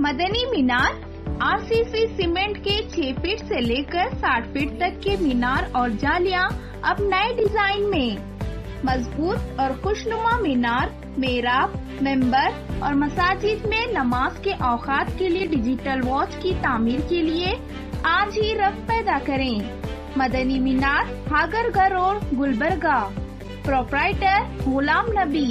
مدنی مینار RCC cement کے 6 fit سے لے کر 60 فٹ تک کے مینار اور جالیاں اب نئے ڈیزائن میں. مضبوط اور خوشنما مینار، محراب، ممبر اور مساجد میں نماز کے اوقات کے لیے ڈیجیٹل واچ کی تعمیر کے لیے آج ہی رغبت پیدا کریں. مدنی مینار، ہاگرگہ روڈ، گلبرگہ. پروپرائٹر غلام نبی.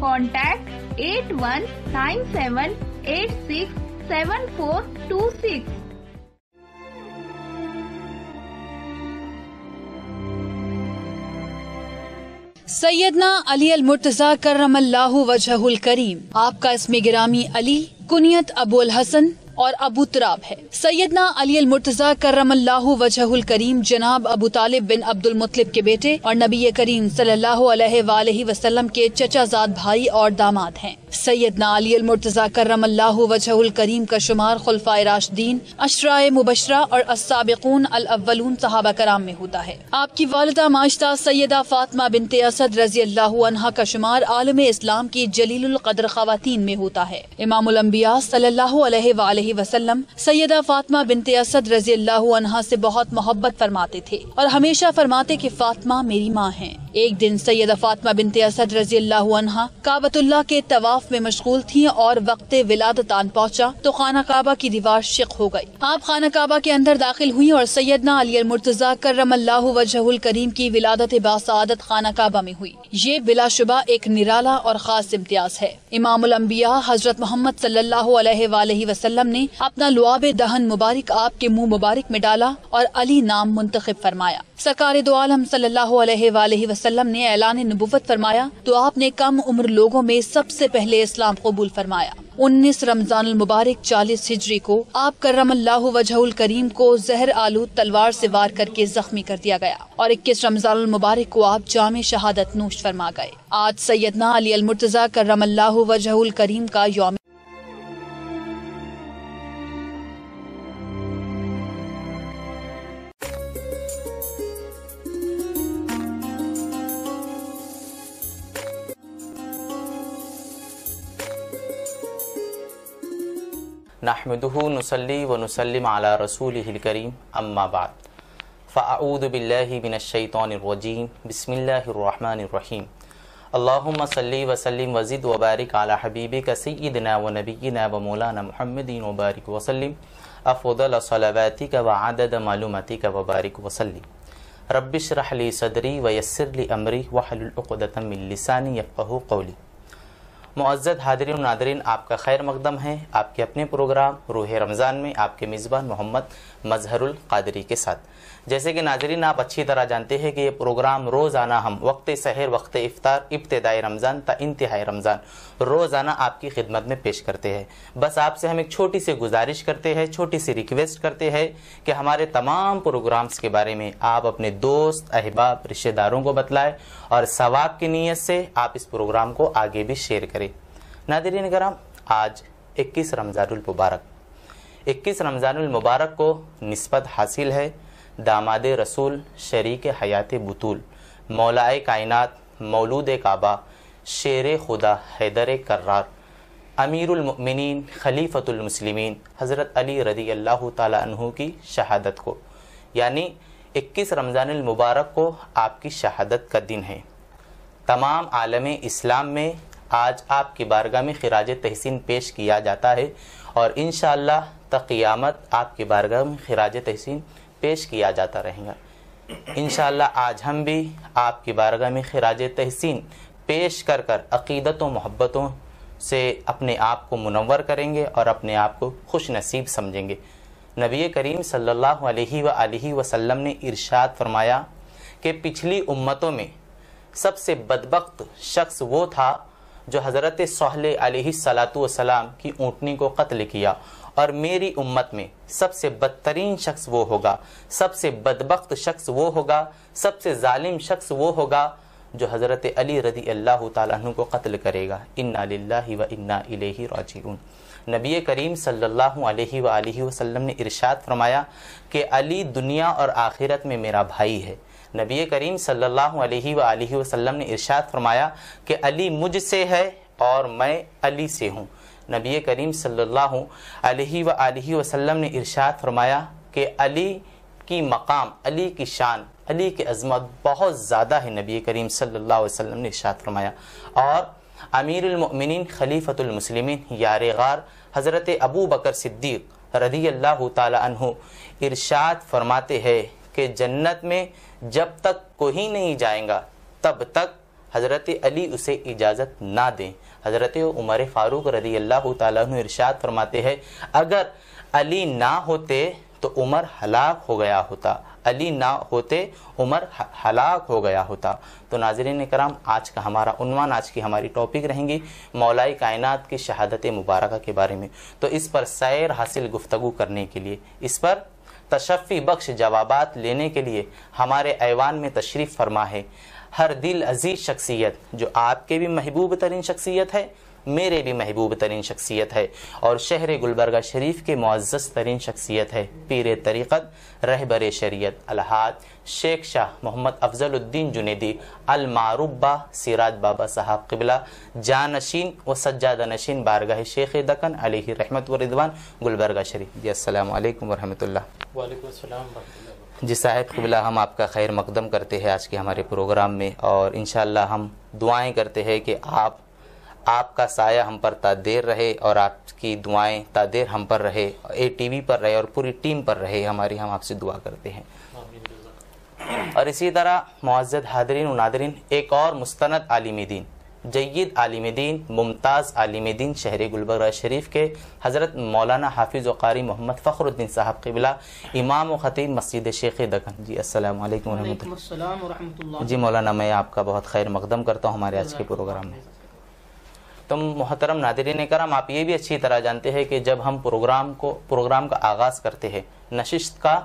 کانٹیکٹ 8197867426. سیدنا علی المرتضیٰ کرم اللہ وجہہ الکریم. آپ کا اسم گرامی علی، کنیت ابو الحسن اور ابو تراب ہے. سیدنا علی المرتضیٰ کرم اللہ وجہہ الکریم جناب ابو طالب بن عبد المطلب کے بیٹے اور نبی کریم صلی اللہ علیہ وآلہ وسلم کے چچا زاد بھائی اور داماد ہیں. سیدنا علی المرتضیٰ کرم اللہ وجہہ الکریم کا شمار خلفائے راشدین، عشرائے مبشرہ اور السابقون الاولون صحابہ کرام میں ہوتا ہے. آپ کی والدہ ماشتہ سیدہ فاطمہ بنت اسد رضی اللہ عنہا کا شمار عالم اسلام کی جلیل القدر خواتین میں ہوتا ہے. امام الانبیاء صلی اللہ علیہ وآلہ وسلم سیدہ فاطمہ بنت اسد رضی اللہ عنہا سے بہت محبت فرماتے تھے اور ہمیشہ فرماتے کہ فاطمہ میری ماں ہیں. ایک دن سیدہ فاطمہ بنت اسد رضی اللہ عنہا کعبۃ اللہ کے طواف میں مشغول تھیں اور وقت ولادت آن پہنچا تو خانہ کعبہ کی دیوار شق ہو گئی. آپ خانہ کعبہ کے اندر داخل ہوئی اور سیدنا علی المرتضیٰ کرم اللہ وجہہ الکریم کی ولادت باسعادت خانہ کعبہ میں ہوئی. یہ بلا شبہ ایک نرالا اور خاص امتیاز ہے. امام الانبیاء حضرت محمد صلی اللہ علیہ وآلہ وسلم نے اپنا لعاب دہن مبارک آپ کے منہ مبارک میں ڈالا اور علی نام منتخب فرمایا. سرکار دو عالم صلی اللہ علیہ وآلہ وسلم نے اعلان نبوت فرمایا تو آپ نے کم عمر لوگوں میں سب سے پہلے اسلام قبول فرمایا. 19 رمضان المبارک 40 ہجری کو آپ کرم اللہ وجہہ الکریم کو زہر آلود تلوار سے وار کر کے زخمی کر دیا گیا اور 21 رمضان المبارک کو آپ جام شہادت نوش فرما گئے. آج سیدنا علی المرتضیٰ کرم اللہ وجہہ الکریم کا یوم نحمده نصلي ونسلم على رسوله الكريم اما بعد فاعوذ بالله من الشيطان الرجيم بسم الله الرحمن الرحيم اللهم صل وسلم وزد وبارك على حبيبك سيدنا ونبينا ومولانا محمد وبارك وسلم افضل صلواتك وعدد معلوماتك وبارك وسلم رب اشرح لي صدري ويسر لي امري واحلل عقدة من لساني يفقهوا قولي. معزز حاضرین و ناظرین، آپ کا خیر مقدم ہے آپ کے اپنے پروگرام روح رمضان میں آپ کے میزبان محمد مظہر القادری کے ساتھ. جیسے کہ ناظرین آپ اچھی طرح جانتے ہیں کہ یہ پروگرام روزانہ ہم وقت سحر، وقت افطار، ابتدائی رمضان تا انتہائی رمضان روزانہ آپ کی خدمت میں پیش کرتے ہیں. بس آپ سے ہم ایک چھوٹی سی گزارش کرتے ہیں، چھوٹی سی ریکویسٹ کرتے ہیں کہ ہمارے تمام پروگرامز کے بارے میں آپ اپنے دوست، احباب، رشتہ داروں کو بتلائیں اور ثواب کی نیت سے آپ اس پروگرام کو آگے بھی شیئر کریں. ناظرین کرام، آج 21 رمضان المبارک 21 رمضان المبارک کو نسبت حاصل ہے داماد رسول، شریک حیات بطول، مولائے کائنات، مولود کعبہ، شیر خدا، حیدر کرار، امیر المؤمنین، خلیفۃ المسلمین حضرت علی رضی اللہ تعالی عنہ کی شہادت کو. یعنی 21 رمضان المبارک کو آپ کی شہادت کا دن ہے. تمام عالم اسلام میں آج آپ کی بارگاہ میں خراج تحسین پیش کیا جاتا ہے اور انشاءاللہ تا قیامت آپ کی بارگاہ میں خراج تحسین پیش کیا جاتا رہے گا. انشاءاللہ آج ہم بھی آپ کی بارگاہ میں خراج تحسین پیش کر عقیدت و محبتوں سے اپنے آپ کو منور کریں گے اور اپنے آپ کو خوش نصیب سمجھیں گے. نبی کریم صلی اللہ علیہ وآلہ وسلم نے ارشاد فرمایا کہ پچھلی امتوں میں سب سے بدبخت شخص وہ تھا جو حضرت صالح علیہ السلام کی اونٹنی کو قتل کیا، اور میری امت میں سب سے بدترین شخص وہ ہوگا، سب سے بدبخت شخص وہ ہوگا، سب سے ظالم شخص وہ ہوگا جو حضرت علی رضی اللہ تعالیٰ عنہ کو قتل کرے گا. انا للہ و انا الیہ راجعون. نبی کریم صلی اللہ علیہ وآلہ وسلم نے ارشاد فرمایا کہ علی دنیا اور آخرت میں میرا بھائی ہے. نبی کریم صلی اللہ علیہ وآلہ وسلم نے ارشاد فرمایا کہ علی مجھ سے ہے اور میں علی سے ہوں. نبی کریم صلی اللہ علیہ وآلہ وسلم نے ارشاد فرمایا کہ علی کی مقام، علی کی شان، علی کی عظمت بہت زیادہ ہے، نبی کریم صلی اللہ علیہ وسلم نے ارشاد فرمایا۔ اور امیر المؤمنین خلیفۃ المسلمین یار غار حضرت ابو بکر صدیق رضی اللہ تعالی عنہ ارشاد فرماتے ہیں کہ جنت میں جب تک کوئی نہیں جائے گا تب تک حضرت علی اسے اجازت نہ دیں۔ حضرت عمر فاروق رضی اللہ تعالیٰ عنہ ارشاد فرماتے ہیں اگر علی نہ ہوتے تو عمر ہلاک ہو گیا ہوتا، علی نہ ہوتے عمر ہلاک ہو گیا ہوتا۔ تو ناظرین کرام، آج کا ہمارا عنوان، آج کی ہماری ٹاپک رہیں گی مولا کائنات کی شہادت مبارکہ کے بارے میں۔ تو اس پر سیر حاصل گفتگو کرنے کے لیے، اس پر تشفی بخش جوابات لینے کے لیے ہمارے ایوان میں تشریف فرما ہے ہر دل عزیز شخصیت، جو آپ کے بھی محبوب ترین شخصیت ہے، میرے بھی محبوب ترین شخصیت ہے، اور شہر گلبرگہ شریف کے معزز ترین شخصیت ہے، پیر طریقت رہبر شریعت الحاج شیخ شاہ محمد افضل الدین جنیدی المعروف با سراج بابا صاحب قبلہ جانشین و سجادہ نشین بارگاہ شیخ دکن علیہ رحمت و رضوان گلبرگہ شریف۔ جی السلام علیکم ورحمۃ اللہ۔ وعلیکم السلام ورحمۃ اللہ۔ جی صاحب قبلہ، ہم آپ کا خیر مقدم کرتے ہیں آج کے ہمارے پروگرام میں، اور انشاءاللہ ہم دعائیں کرتے ہیں کہ آپ کا سایہ ہم پر تا دیر رہے، اور آپ کی دعائیں تا دیر ہم پر رہے، اے ٹی وی پر رہے، اور پوری ٹیم پر رہے ہماری، ہم آپ سے دعا کرتے ہیں۔ اور اسی طرح معزز حاضرین و ناظرین، ایک اور مستند عالم دین، جید عالم دین، ممتاز عالم دین شہر گلبرگہ شریف کے حضرت مولانا حافظ و قاری محمد فخر الدین صاحب قبلہ امام و خطیب مسجد شیخ دکن۔ جی السلام علیکم ورحمۃ اللہ۔ جی مولانا، میں آپ کا بہت خیر مقدم کرتا ہوں ہمارے آج کے پروگرام میں۔ تو محترم ناظرین کرام، آپ یہ بھی اچھی طرح جانتے ہیں کہ جب ہم پروگرام کا آغاز کرتے ہیں، نشست کا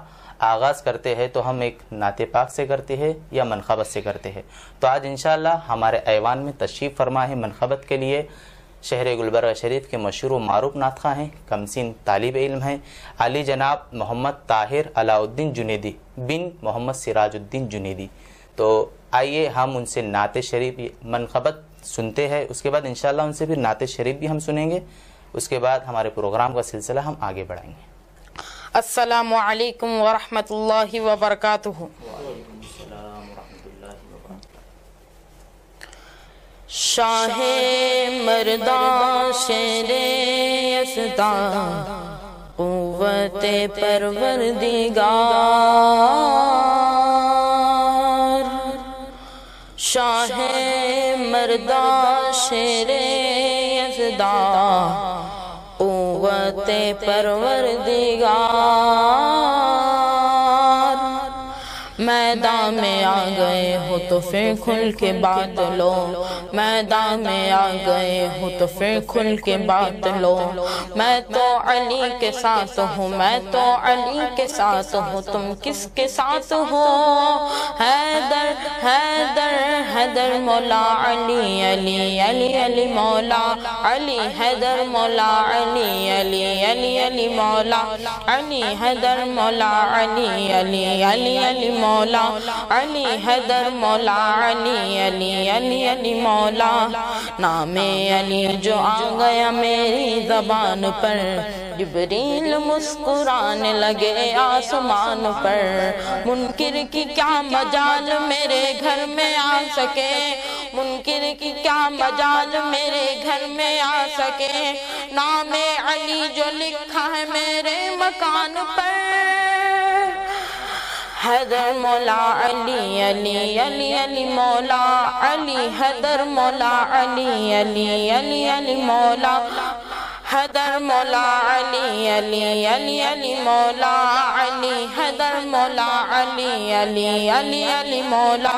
آغاز کرتے ہیں، تو ہم ایک نعت پاک سے کرتے ہیں یا منقبت سے کرتے ہیں۔ تو آج انشاءاللہ ہمارے ایوان میں تشریف فرما ہے منقبت کے لیے شہر گلبرگہ شریف کے مشہور و معروف نعت خواں ہیں، کمسین طالب علم ہیں، علی جناب محمد طاہر علاء الدین جنیدی بن محمد سراج الدین جنیدی۔ تو آئیے ہم ان سے نعت شریف منقبت سنتے ہیں، اس کے بعد انشاءاللہ ان سے پھر نعت شریف بھی ہم سنیں گے، اس کے بعد ہمارے پروگرام کا سلسلہ ہم آگے بڑھائیں گے۔ السلام علیکم ورحمۃ اللہ وبرکاتہ۔ شاہ مردان شیر یزدان قوت پروردگار، شاہ مردان شیر یزدان قوت پروردگار، میدان میں آ گئے ہو تو پھر کھل کے بات لو، میدان میں آ گئے ہو تو پھر کھل کے بات لو، میں تو علی کے ساتھ ہوں، میں تو علی کے ساتھ ہوں، تم کس کے ساتھ ہو؟ حیدر حیدر حیدر مولا علی، علی علی علی مولا علی، حیدر مولا علی، علی علی علی مولا علی، حیدر مولا علی، علی علی علی مولا علی، حیدر مولا علی، علی علی علی مولا۔ نام علی جو آ گیا میری زبان پر، جبریل مسکرانے لگے آسمان پر، منکر کی کیا مجال میرے گھر میں آ سکے، منکر کی کیا مجال میرے گھر میں آ سکے، نام علی جو لکھا ہے میرے مکان پر، حیدر مولا علی، علی علی علی مولا علی، حیدر مولا علی، علی علی علی مولا، حیدر مولا علی، علی علی علی مولا علی، حیدر مولا علی، علی علی علی مولا۔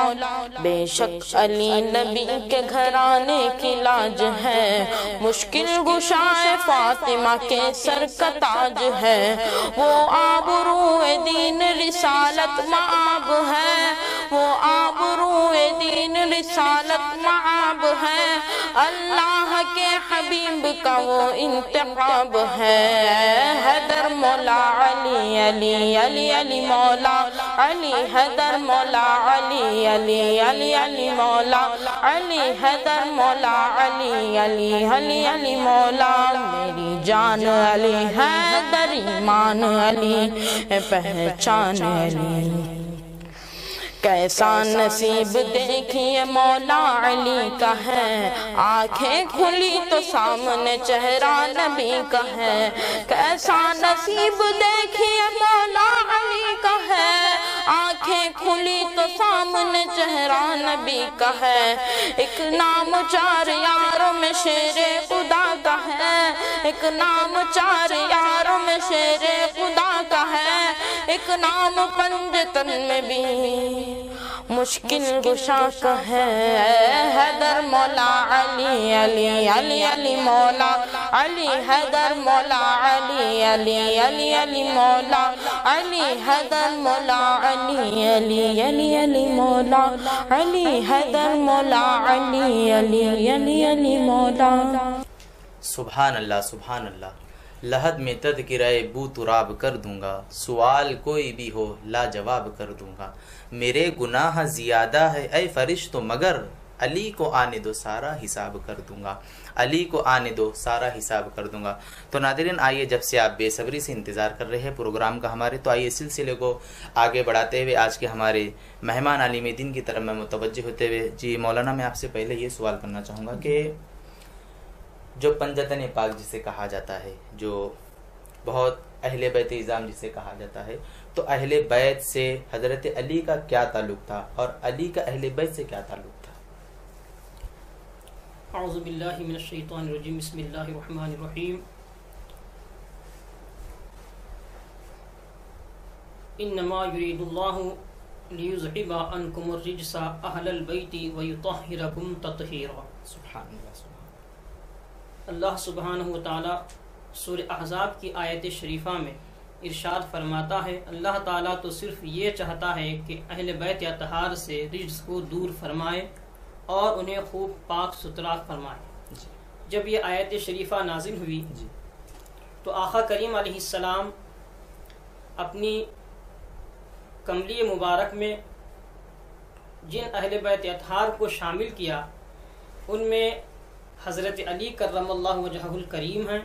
بے شک علی نبی کے گھرانے کی لاج ہے، مشکل گشائے فاطمہ کے سر کا تاج ہے، وہ آبروئے دین رسالت معاب ہے، وہ آبروئے دین رسالت معاب ہے، اللہ کے حبیب کا وہ انتخاب ہے، حیدر مولا علی، علی علی علی مولا علی، حیدر مولا علی، علی علی علی مولا علی حیدر مولا علی علی علی علی مولا میری جان علی حیدر ایمان علی پہچان علی کیسا نصیب دیکھیے مولا علی کا ہے آنکھیں کھلی تو سامنے چہرہ نبی کا ہے کیسا نصیب دیکھیے مولا علی کا ہے آنکھیں کھلی تو سامنے چہرہ نبی کا ہے ایک نام چار یاروں میں شیر خدا کا ہے ایک نام چار یاروں میں شیر خدا کا ہے ایک نام پنجتن میں بھی مشکل گشا کا ہے حیدر مولا علی علی علی علی مولا علی حیدر مولا علی علی علی علی مولا علی حیدر مولا علی علی علی علی مولا علی حیدر مولا علی علی علی علی مولا سبحان اللہ سبحان اللہ لحد میں تذکرہ بو تراب کر دوں گا سوال کوئی بھی ہو لا جواب کر دوں گا میرے گناہ زیادہ ہے اے فرشتو مگر علی کو آنے دو سارا حساب کر دوں گا علی کو آنے دو سارا حساب کر دوں گا۔ تو ناظرین آئیے جب سے آپ بے صبری سے انتظار کر رہے ہیں پروگرام کا ہمارے، تو آئیے سلسلے کو آگے بڑھاتے ہوئے آج کے ہمارے مہمان عالم دین کی طرف میں متوجہ ہوتے ہوئے جی مولانا میں آپ سے پہلے یہ سوال کرنا چاہوں گا کہ جو پنجتن پاک جسے کہا جاتا ہے، جو بہت اہل بیت اعظام جسے کہا جاتا ہے، تو اہل بیت سے حضرت علی کا کیا تعلق تھا اور علی کا اہل بیت سے کیا تعلق تھا؟ اعوذ باللہ من الشیطان الرجیم، بسم اللہ الرحمن الرحیم۔ انما یرید اللہ لیذہب عنکم الرجس اہل البیت ویطہرکم تطہیرا۔ سبحان اللہ سبحان اللہ سبحانہ وتعالی سورہ احزاب کی آیت شریفہ میں ارشاد فرماتا ہے، اللہ تعالیٰ تو صرف یہ چاہتا ہے کہ اہل بیت اطہار سے رجس کو دور فرمائے اور انہیں خوب پاک ستھرا فرمائے۔ جب یہ آیت شریفہ نازل ہوئی تو آقا کریم علیہ السلام اپنی کملی مبارک میں جن اہل بیت اطہار کو شامل کیا ان میں حضرت علی کرم اللہ وجہہ الکریم ہیں،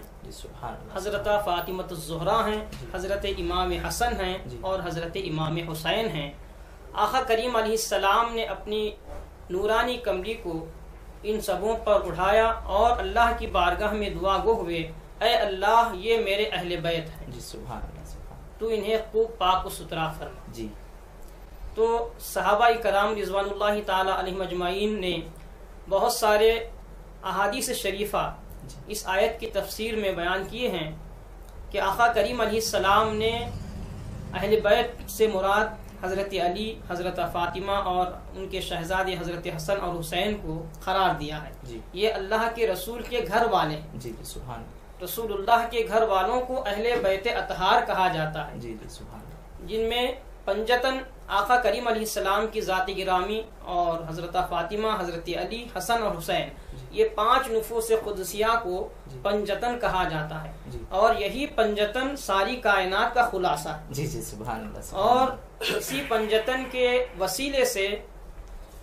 حضرت فاطمہ الزہرا ہیں، حضرت امام حسن ہیں اور حضرت امام حسین ہیں۔ آقا کریم علیہ السلام نے اپنی نورانی کملی کو ان سبوں پر اٹھایا اور اللہ کی بارگاہ میں دعا گو ہوئے، اے اللہ یہ میرے اہل بیت ہیں، تو انہیں خوب پاک و ستھرا فرما۔ جی تو صحابہ کرام رضوان اللہ تعالی علیہم اجمعین نے بہت سارے احادیث شریفہ اس آیت کی تفسیر میں بیان کیے ہیں کہ آقا کریم علیہ السلام نے اہل بیت سے مراد حضرت علی، حضرت فاطمہ اور ان کے شہزادے حضرت حسن اور حسین کو قرار دیا ہے۔ یہ اللہ کے رسول کے گھر والے ہیں، رسول اللہ کے گھر والوں کو اہل بیت اطہار کہا جاتا ہے، جن میں پنجتن آقا کریم علیہ السلام کی ذات گرامی اور حضرت فاطمہ، حضرت علی، حسن اور حسین، یہ 5 نفوس قدسیہ کو پنجتن کہا جاتا ہے، اور یہی پنجتن ساری کائنات کا خلاصہ ہے۔ سبحان اللہ۔ اور اسی پنجتن کے وسیلے سے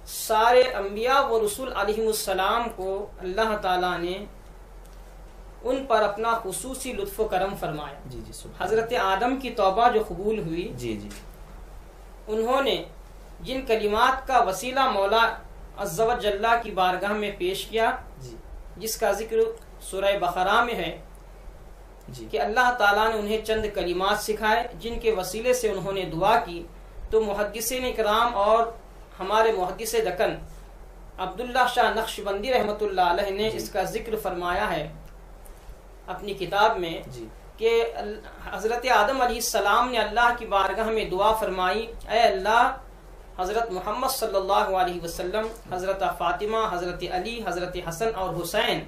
سارے انبیاء و رسول علیہ السلام کو اللہ تعالیٰ نے ان پر اپنا خصوصی لطف و کرم فرمایا۔ حضرت آدم کی توبہ جو قبول ہوئی، انہوں نے جن کلمات کا وسیلہ مولا عز و جل کی بارگاہ میں پیش کیا، جس کا ذکر سورہ بقرہ میں ہے کہ اللہ تعالیٰ نے انہیں چند کلمات سکھائے جن کے وسیلے سے انہوں نے دعا کی، تو محدثین اکرام اور ہمارے محدث دکن عبداللہ شاہ نقشبندی رحمۃ اللہ علیہ نے اس کا ذکر فرمایا ہے اپنی کتاب میں کہ حضرت آدم علیہ السلام نے اللہ کی بارگاہ میں دعا فرمائی، اے اللہ حضرت محمد صلی اللہ علیہ وسلم، حضرت فاطمہ، حضرت علی، حضرت حسن اور حسین،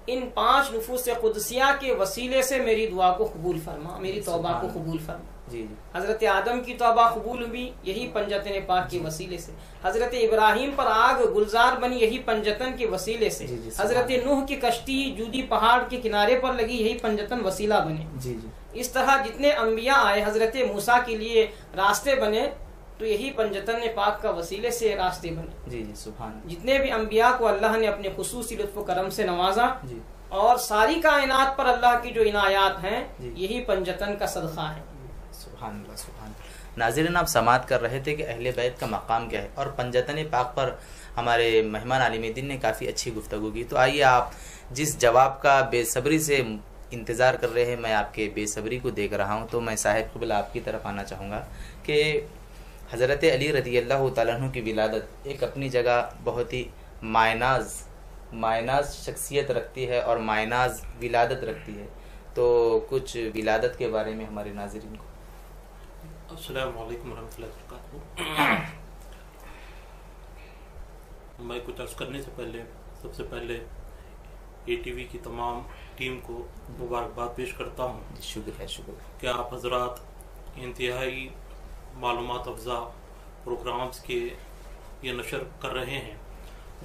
ان 5 نفوس قدسیہ کے وسیلے سے میری دعا کو قبول فرما، میری توبہ کو قبول فرما۔ حضرت آدم کی توبہ قبول ہوئی یہی پنجتن پاک کے وسیلے سے، حضرت ابراہیم پر آگ گلزار بنی یہی پنجتن کے وسیلے سے، حضرت نوح کی کشتی جودی پہاڑ کے کنارے پر لگی یہی پنجتن وسیلہ بنے۔ اس طرح جتنے انبیاء آئے، حضرت موسیٰ کے لیے راستے بنے تو یہی پنجتن پاک کا وسیلے سے راستے بنے. جی جی سبحان. جتنے بھی انبیاء کو اللہ نے اپنے خصوصی لطف و کرم سے نوازا جی اور ساری کائنات پر اللہ کی جو عنایات ہیں جی. یہی پنجتن کا صدقہ ہے. سبحان اللہ سبحان. ناظرین آپ سماعت کر رہے تھے کہ اہل بیت کا مقام کیا ہے اور پنجتن پاک پر ہمارے مہمان عالم دین نے کافی اچھی گفتگو کی. تو آئیے آپ جس جواب کا بے صبری سے انتظار کر رہے ہیں، میں آپ کے بے صبری کو دیکھ رہا ہوں، تو میں صاحب قبل آپ کی طرف آنا چاہوں گا کہ حضرت علی رضی اللہ تعالیٰ عنہ کی ولادت ایک اپنی جگہ بہت ہی مائناز شخصیت رکھتی ہے اور مائناز ولادت رکھتی ہے. تو کچھ ولادت کے بارے میں ہمارے ناظرین کو. السلام علیکم ورحمۃ اللہ وبرکاتہ. میں کچھ عرض کرنے سے پہلے سب سے پہلے اے ٹی وی کی تمام ٹیم کو مبارکباد پیش کرتا ہوں. شکریہ کہ آپ حضرات انتہائی معلومات افزا پروگرامز کے یہ نشر کر رہے ہیں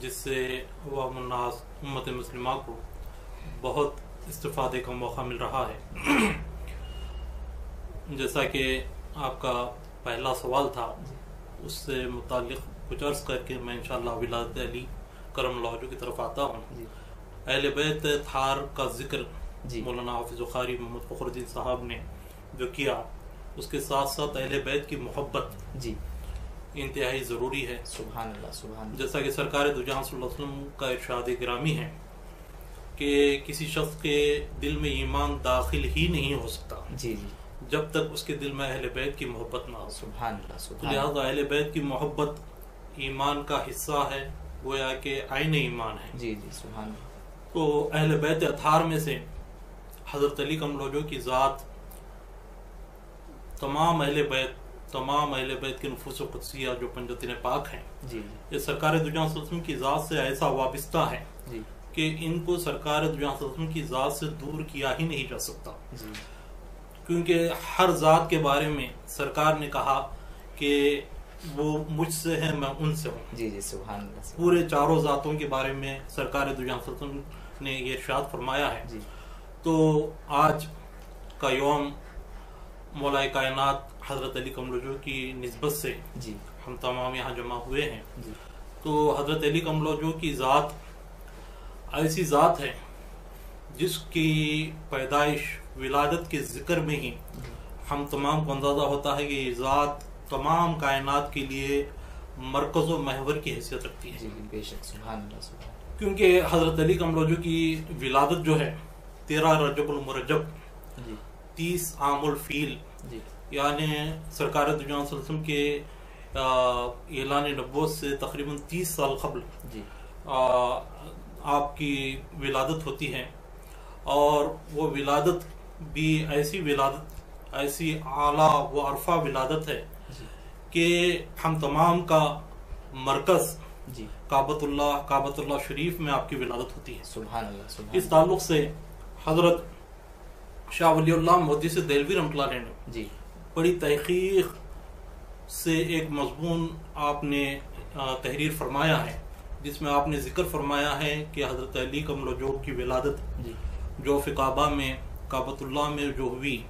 جس سے عوام الناس امت مسلمہ کو بہت استفادے کا موقع مل رہا ہے. جیسا کہ آپ کا پہلا سوال تھا اس سے متعلق کچھ عرض کر کے میں انشاءاللہ ولادت علی کرم اللہ وجہہ کی طرف آتا ہوں. اہل بیت تھار کا ذکر مولانا حافظ قاری محمد فخر الدین صاحب نے جو کیا، اس کے ساتھ ساتھ اہل بیت کی محبت انتہائی ضروری ہے. سبحان اللہ سبحان اللہ. جیسا کہ سرکار دو جہاں صلی اللہ علیہ وسلم کا ارشاد گرامی ہے کہ کسی شخص کے دل میں ایمان داخل ہی نہیں ہو سکتا جب تک اس کے دل میں اہل بیت کی محبت نہ ہو. سبحان اللہ سبحان. لہذا اہل بیت کی محبت ایمان کا حصہ ہے، گویا کہ عین ایمان ہے. جی سبحان اللہ. تو اہل بیت اطہار میں سے حضرت علی کرم اللہ وجہہ کی ذات تمام اہل بیت کے نفوس قدسیہ جو پنجتن پاک ہیں یہ سرکار دو جہاں صلی اللہ علیہ وسلم کی ذات سے ایسا وابستہ ہے کہ ان کو سرکار دو جہاں صلی اللہ علیہ وسلم کی ذات سے دور کیا ہی نہیں جا سکتا. کیونکہ ہر ذات کے بارے میں سرکار نے کہا کہ وہ مجھ سے ہیں میں ان سے ہوں. سبحان اللہ. پورے چاروں ذاتوں کے بارے میں سرکار دو جہاں صلی اللہ علیہ وسلم نے یہ ارشاد فرمایا ہے. تو آج کا یوم مولا کائنات حضرت علی کرم اللہ وجہہ کی نسبت سے ہم تمام یہاں جمع ہوئے ہیں. تو حضرت علی کرم اللہ وجہہ کی ذات ایسی ذات ہے جس کی پیدائش ولادت کے ذکر میں ہی ہم تمام کو اندازہ ہوتا ہے کہ یہ ذات تمام کائنات کے لیے مرکز و محور کی حیثیت رکھتی ہے. بے شک سبحان اللہ سبحان. کیونکہ حضرت علی کرم اللہ وجہہ کی ولادت جو ہے 13 رجب المرجب 30 عام الفیل یعنی سرکار دو جہاں صلی اللہ علیہ وسلم کے اعلان نبوت سے تقریباً 30 سال قبل آپ کی ولادت ہوتی ہے. اور وہ ولادت بھی ایسی اعلیٰ و عرفہ ولادت ہے کہ ہم تمام کا مرکز کعبۃ اللہ شریف میں آپ کی ولادت ہوتی ہے. سبحان اللہ. اس تعلق سے حضرت شاہ ولی اللہ محدث دہلوی رحمۃ اللہ علیہ نے بڑی تحقیق سے ایک مضمون آپ نے تحریر فرمایا ہے جس میں آپ نے ذکر فرمایا ہے کہ حضرت علی کرم اللہ وجہہ کی ولادت جو کعبہ میں کعبۃ اللہ میں جو ہوئی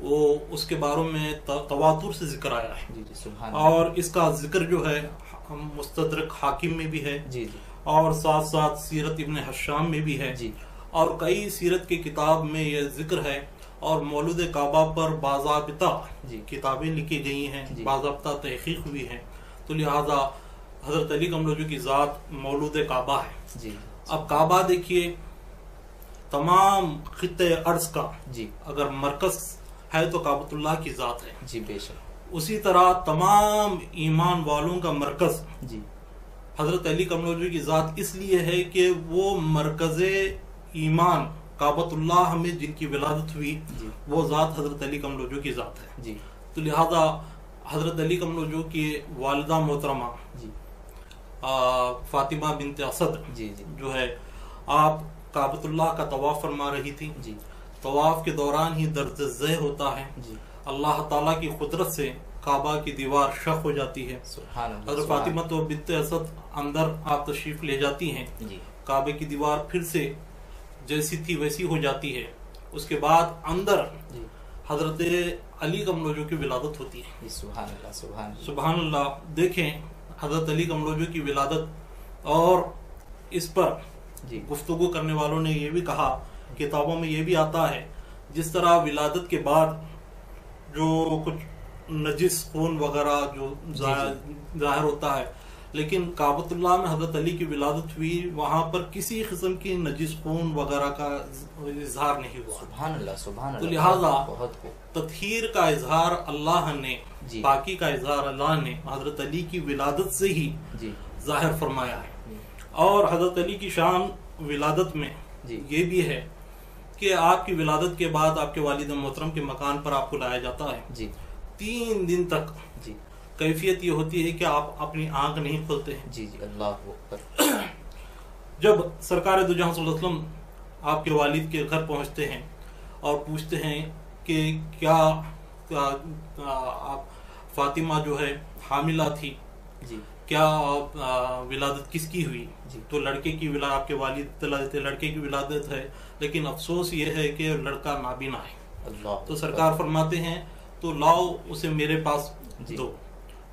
وہ اس کے بارے میں تواتر سے ذکر آیا ہے. اور اس کا ذکر جو ہے مستدرک حاکم میں بھی ہے اور ساتھ ساتھ سیرت ابن حشام میں بھی ہے اور کئی سیرت کی کتاب میں یہ ذکر ہے. اور مولود کعبہ پر باضابطہ کتابیں لکھی گئی ہیں، باضابطہ تحقیق ہوئی ہے. تو لہذا حضرت علی کرم اللہ وجہہ کی ذات مولود کعبہ ہے. اب کعبہ دیکھیے تمام خطے ارض کا اگر مرکز ہے تو کعبۃ اللہ کی ذات ہے. بے شک. اسی طرح تمام ایمان والوں کا مرکز حضرت علی کرم اللہ وجہہ کی ذات اس لیے ہے کہ وہ مرکز ایمان کعبۃ اللہ میں جن کی ولادت ہوئی وہ ذات حضرت علی کرم اللہ وجہہ کی ذات ہے. تو لہذا حضرت علی کرم اللہ وجہہ کی والدہ محترمہ فاطمہ بنت اسد جو ہے آپ کعبۃ اللہ کا طواف فرما رہی تھی. طواف کے دوران ہی درد ذہ ہوتا ہے. اللہ تعالیٰ کی قدرت سے کعبہ کی دیوار شق ہو جاتی ہے. حضرت فاطمہ تو بنت اسد اندر آپ تشریف لے جاتی ہیں. کعبے کی دیوار پھر سے جیسی تھی ویسی ہو جاتی ہے. اس کے بعد اندر حضرت علی کملوجو کی ولادت ہوتی ہے. سبحان اللہ سبحان اللہ سبحان اللہ. دیکھیں حضرت علی کملوجو کی ولادت، اور اس پر جی گفتگو کرنے والوں نے یہ بھی کہا، کتابوں میں یہ بھی آتا ہے، جس طرح ولادت کے بعد جو کچھ نجس خون وغیرہ جو ظاہر ہوتا ہے، لیکن کعبۃ اللہ میں حضرت علی کی ولادت ہوئی، وہاں پر کسی قسم کی نجس خون وغیرہ کا اظہار نہیں ہوا. سبحان اللہ سبحان اللہ. تو لہذا بہت تطہیر کا اظہار اللہ نے، جی پاکی کا اظہار اللہ نے حضرت علی کی ولادت سے ہی جی ظاہر فرمایا ہے. اور حضرت علی کی شان ولادت میں جی یہ بھی ہے کہ آپ کی ولادت کے بعد آپ کے والد محترم کے مکان پر آپ کو لایا جاتا ہے. جی 3 دن تک جی کیفیت یہ ہوتی ہے کہ آپ اپنی آنکھ نہیں کھولتے ہیں. جی جی اللہ اکبر. جب سرکار دو جہاں صلی اللہ علیہ وسلم آپ کے والد کے گھر پہنچتے ہیں اور پوچھتے ہیں کہ کیا آپ فاطمہ جو ہے حاملہ تھی، جی کیا ولادت کس کی ہوئی؟ جی تو لڑکے کی ولادت، آپ کے والد اطلاع دیتے لڑکے کی ولادت ہے، لیکن افسوس یہ ہے کہ لڑکا نابینا ہے. اللہ تو سرکار فرماتے ہیں تو لاؤ اسے میرے پاس جی دو.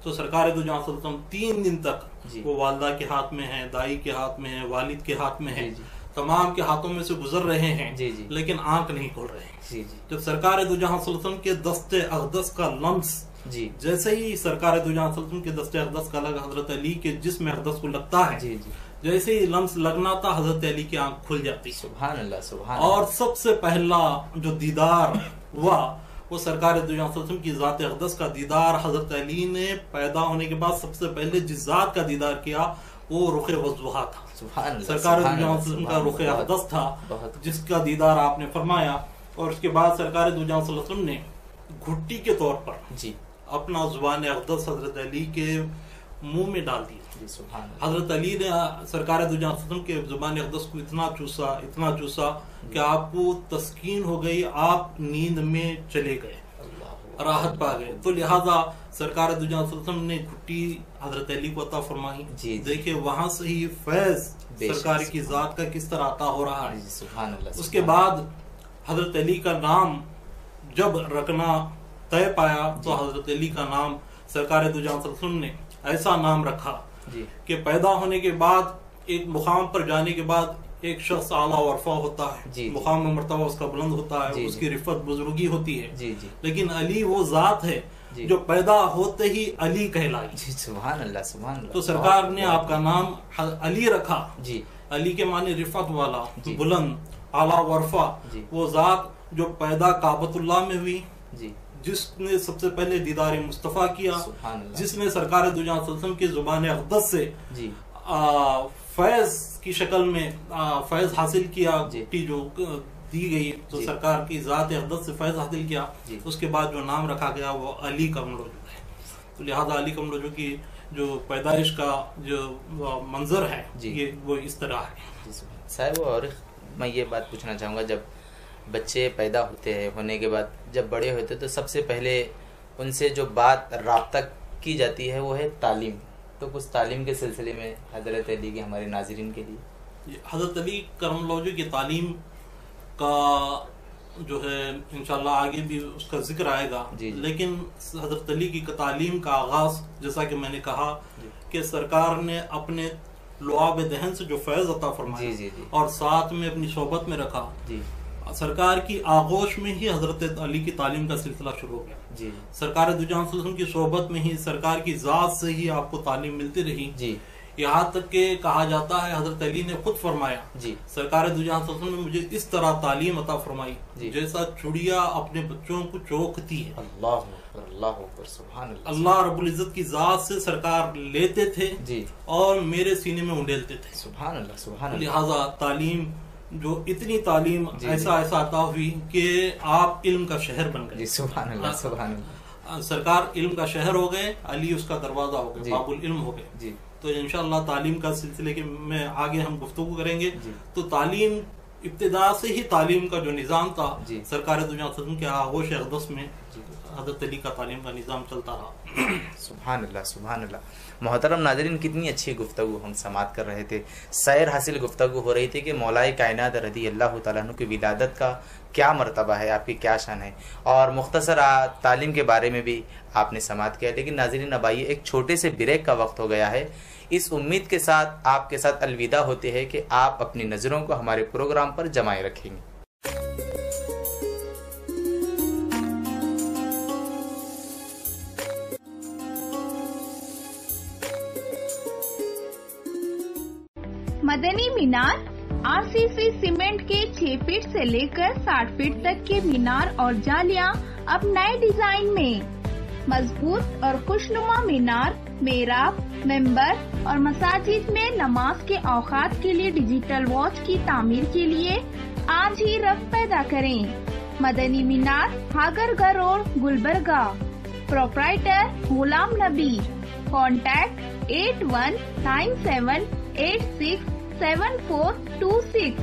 تو سرکار دو جہاں صلی اللہ علیہ وسلم 3 دن تک جی وہ والدہ کے ہاتھ میں ہے، دائی کے ہاتھ میں ہے، والد کے ہاتھ میں ہے، جی جی تمام کے ہاتھوں میں سے گزر رہے ہیں، جی جی لیکن آنکھ نہیں کھول رہے ہیں. جی جی جب سرکار دو جہاں صلی اللہ علیہ وسلم کے دست اقدس کا لمس، جی جیسے ہی سرکار دو جہاں صلی اللہ علیہ وسلم کے دست اقدس کا لگ حضرت علی کے جسم اقدس کو لگتا ہے، جی جی جیسے ہی لمس لگنا تھا حضرت علی کی آنکھ کھل جاتی. سبحان اللہ سبحان اور اللہ. سب سے پہلا جو دیدار ہوا وہ سرکار دو جہاں صلی اللہ علیہ وسلم کی ذات اقدس کا دیدار. حضرت علی نے پیدا ہونے کے بعد سب سے پہلے جس ذات کا دیدار کیا وہ رخ وضحا تھا. سبحان اللہ سرکار دو سبحان جہاں اللہ صلی اللہ علیہ وسلم کا رخ سبحان اللہ. اقدس تھا بہت جس کا دیدار آپ نے فرمایا. اور اس کے بعد سرکار دو جہاں صلی اللہ علیہ وسلم نے گھٹی کے طور پر جی اپنا زبان اقدس حضرت علی کے منہ میں ڈال دیا. جی سبحان اللہ. حضرت علی نے سرکار دو جہاں صلی اللہ علیہ وسلم کے زبان اقدس کو اتنا چوسا کہ آپ کو تسکین ہو گئی، آپ نیند میں چلے گئے، راحت پا گئے. تو لہذا سرکار دو جہاں صلی اللہ علیہ وسلم نے گھٹی حضرت علی کو عطا فرمائی. جی دیکھیں وہاں سے ہی فیض بے شک سرکار کی ذات کا کس طرح عطا ہو رہا ہے. جی سبحان اللہ. اس کے بعد حضرت علی کا نام جب رکھنا طے پایا تو حضرت علی کا نام سرکار دو جہاں صلی اللہ علیہ وسلم نے ایسا نام رکھا جی کہ پیدا ہونے کے بعد ایک مقام پر جانے کے بعد ایک شخص اعلیٰ و عرفہ ہوتا ہے، جی مقام و مرتبہ اس کا بلند ہوتا ہے، جی اس کی رفت بزرگی ہوتی ہے. جی جی لیکن علی وہ ذات ہے جی جو پیدا ہوتے ہی علی کہلائی. جی سبحان اللہ سبحان اللہ. تو سرکار نے آپ کا نام علی رکھا. جی علی کے معنی رفت والا، جی بلند، اعلیٰ و عرفہ. جی وہ ذات جو پیدا کعبۃ اللہ میں ہوئی، جی جس نے سب سے پہلے دیدار مصطفیٰ کیا، سبحان اللہ. جس نے سرکار دو جہاں صلی اللہ علیہ وسلم کی زبان اقدس سے جی فیض کی شکل میں فیض حاصل کیا، جی گھٹی جو دی گئی تو جی سرکار کی ذات اقدس سے فیض حاصل کیا. جی اس کے بعد جو نام رکھا گیا وہ علی کملوجو ہے. تو لہذا علی کملوجو کی جو پیدائش کا جو منظر ہے جی یہ وہ اس طرح ہے. جی سبحان صاحب. اور میں یہ بات پوچھنا چاہوں گا، جب بچے پیدا ہوتے ہیں، ہونے کے بعد جب بڑے ہوتے تو سب سے پہلے ان سے جو بات رابطہ کی جاتی ہے وہ ہے تعلیم. تو کچھ تعلیم کے سلسلے میں حضرت علی کے ہمارے ناظرین کے لیے. حضرت علی کرم اللہ وجہ کی تعلیم کا جو ہے انشاءاللہ آگے بھی اس کا ذکر آئے گا. جی لیکن حضرت علی کی تعلیم کا آغاز جیسا کہ میں نے کہا جی کہ سرکار نے اپنے لعاب دہن سے جو فیض عطا فرمایا جی جی جی اور ساتھ میں اپنی صحبت میں رکھا، جی سرکار کی آغوش میں ہی حضرت علی کی تعلیم کا سلسلہ شروع ہو گیا. جی سرکار دو جہاں صلی اللہ علیہ وسلم کی صحبت میں ہی سرکار کی ذات سے ہی آپ کو تعلیم ملتی رہی. جی یہاں تک کہ کہا جاتا ہے حضرت علی نے خود فرمایا جی سرکار دو جہاں صلی اللہ علیہ وسلم نے مجھے اس طرح تعلیم عطا فرمائی جی جیسا چڑیا اپنے بچوں کو چوکتی ہے. اللہ اکبر اللہ اکبر سبحان اللہ. اللہ رب العزت کی ذات سے سرکار لیتے تھے جی اور میرے سینے میں انڈیلتے تھے. سبحان اللہ سبحان اللہ. لہذا تعلیم جو اتنی تعلیم جی ایسا عطا ہوئی کہ آپ علم کا شہر بن جی گئے. سبحان اللہ سبحان اللہ. سرکار علم کا شہر ہو گئے، علی اس کا دروازہ ہو گئے، جی باب العلم ہو گئے. جی تو انشاءاللہ تعلیم کا سلسلے کے میں آگے ہم گفتگو کریں گے. جی تو تعلیم ابتدا سے ہی تعلیم کا جو نظام تھا جی سرکار دو جہاں صلی کے آغوش اقدس میں جی حضرت علی کا تعلیم کا نظام چلتا رہا. سبحان اللہ سبحان اللہ. محترم ناظرین، کتنی اچھی گفتگو ہم سماعت کر رہے تھے. سیر حاصل گفتگو ہو رہی تھی کہ مولائے کائنات رضی اللہ تعالیٰ عنہ کی ولادت کا کیا مرتبہ ہے، آپ کی کیا شان ہے، اور مختصر تعلیم کے بارے میں بھی آپ نے سماعت کیا. لیکن ناظرین اب آئیے ایک چھوٹے سے بریک کا وقت ہو گیا ہے. اس امید کے ساتھ آپ کے ساتھ الوداع ہوتی ہے کہ آپ اپنی نظروں کو ہمارے پروگرام پر جمائے رکھیں گے. مدنی مینار RCC سیمنٹ کے 6 فٹ سے لے کر 60 فٹ تک کے مینار اور جالیاں اب نئے ڈیزائن میں. مضبوط اور خوشنما مینار، محراب، ممبر اور مساجد میں نماز کے اوقات کے لیے ڈیجیٹل واچ کی تعمیر کے لیے آج ہی ربط پیدا کریں. مدنی مینار، ہاگرگہ روڈ، گلبرگہ. پروپرائٹر غلام نبی. کانٹیکٹ 8197867426.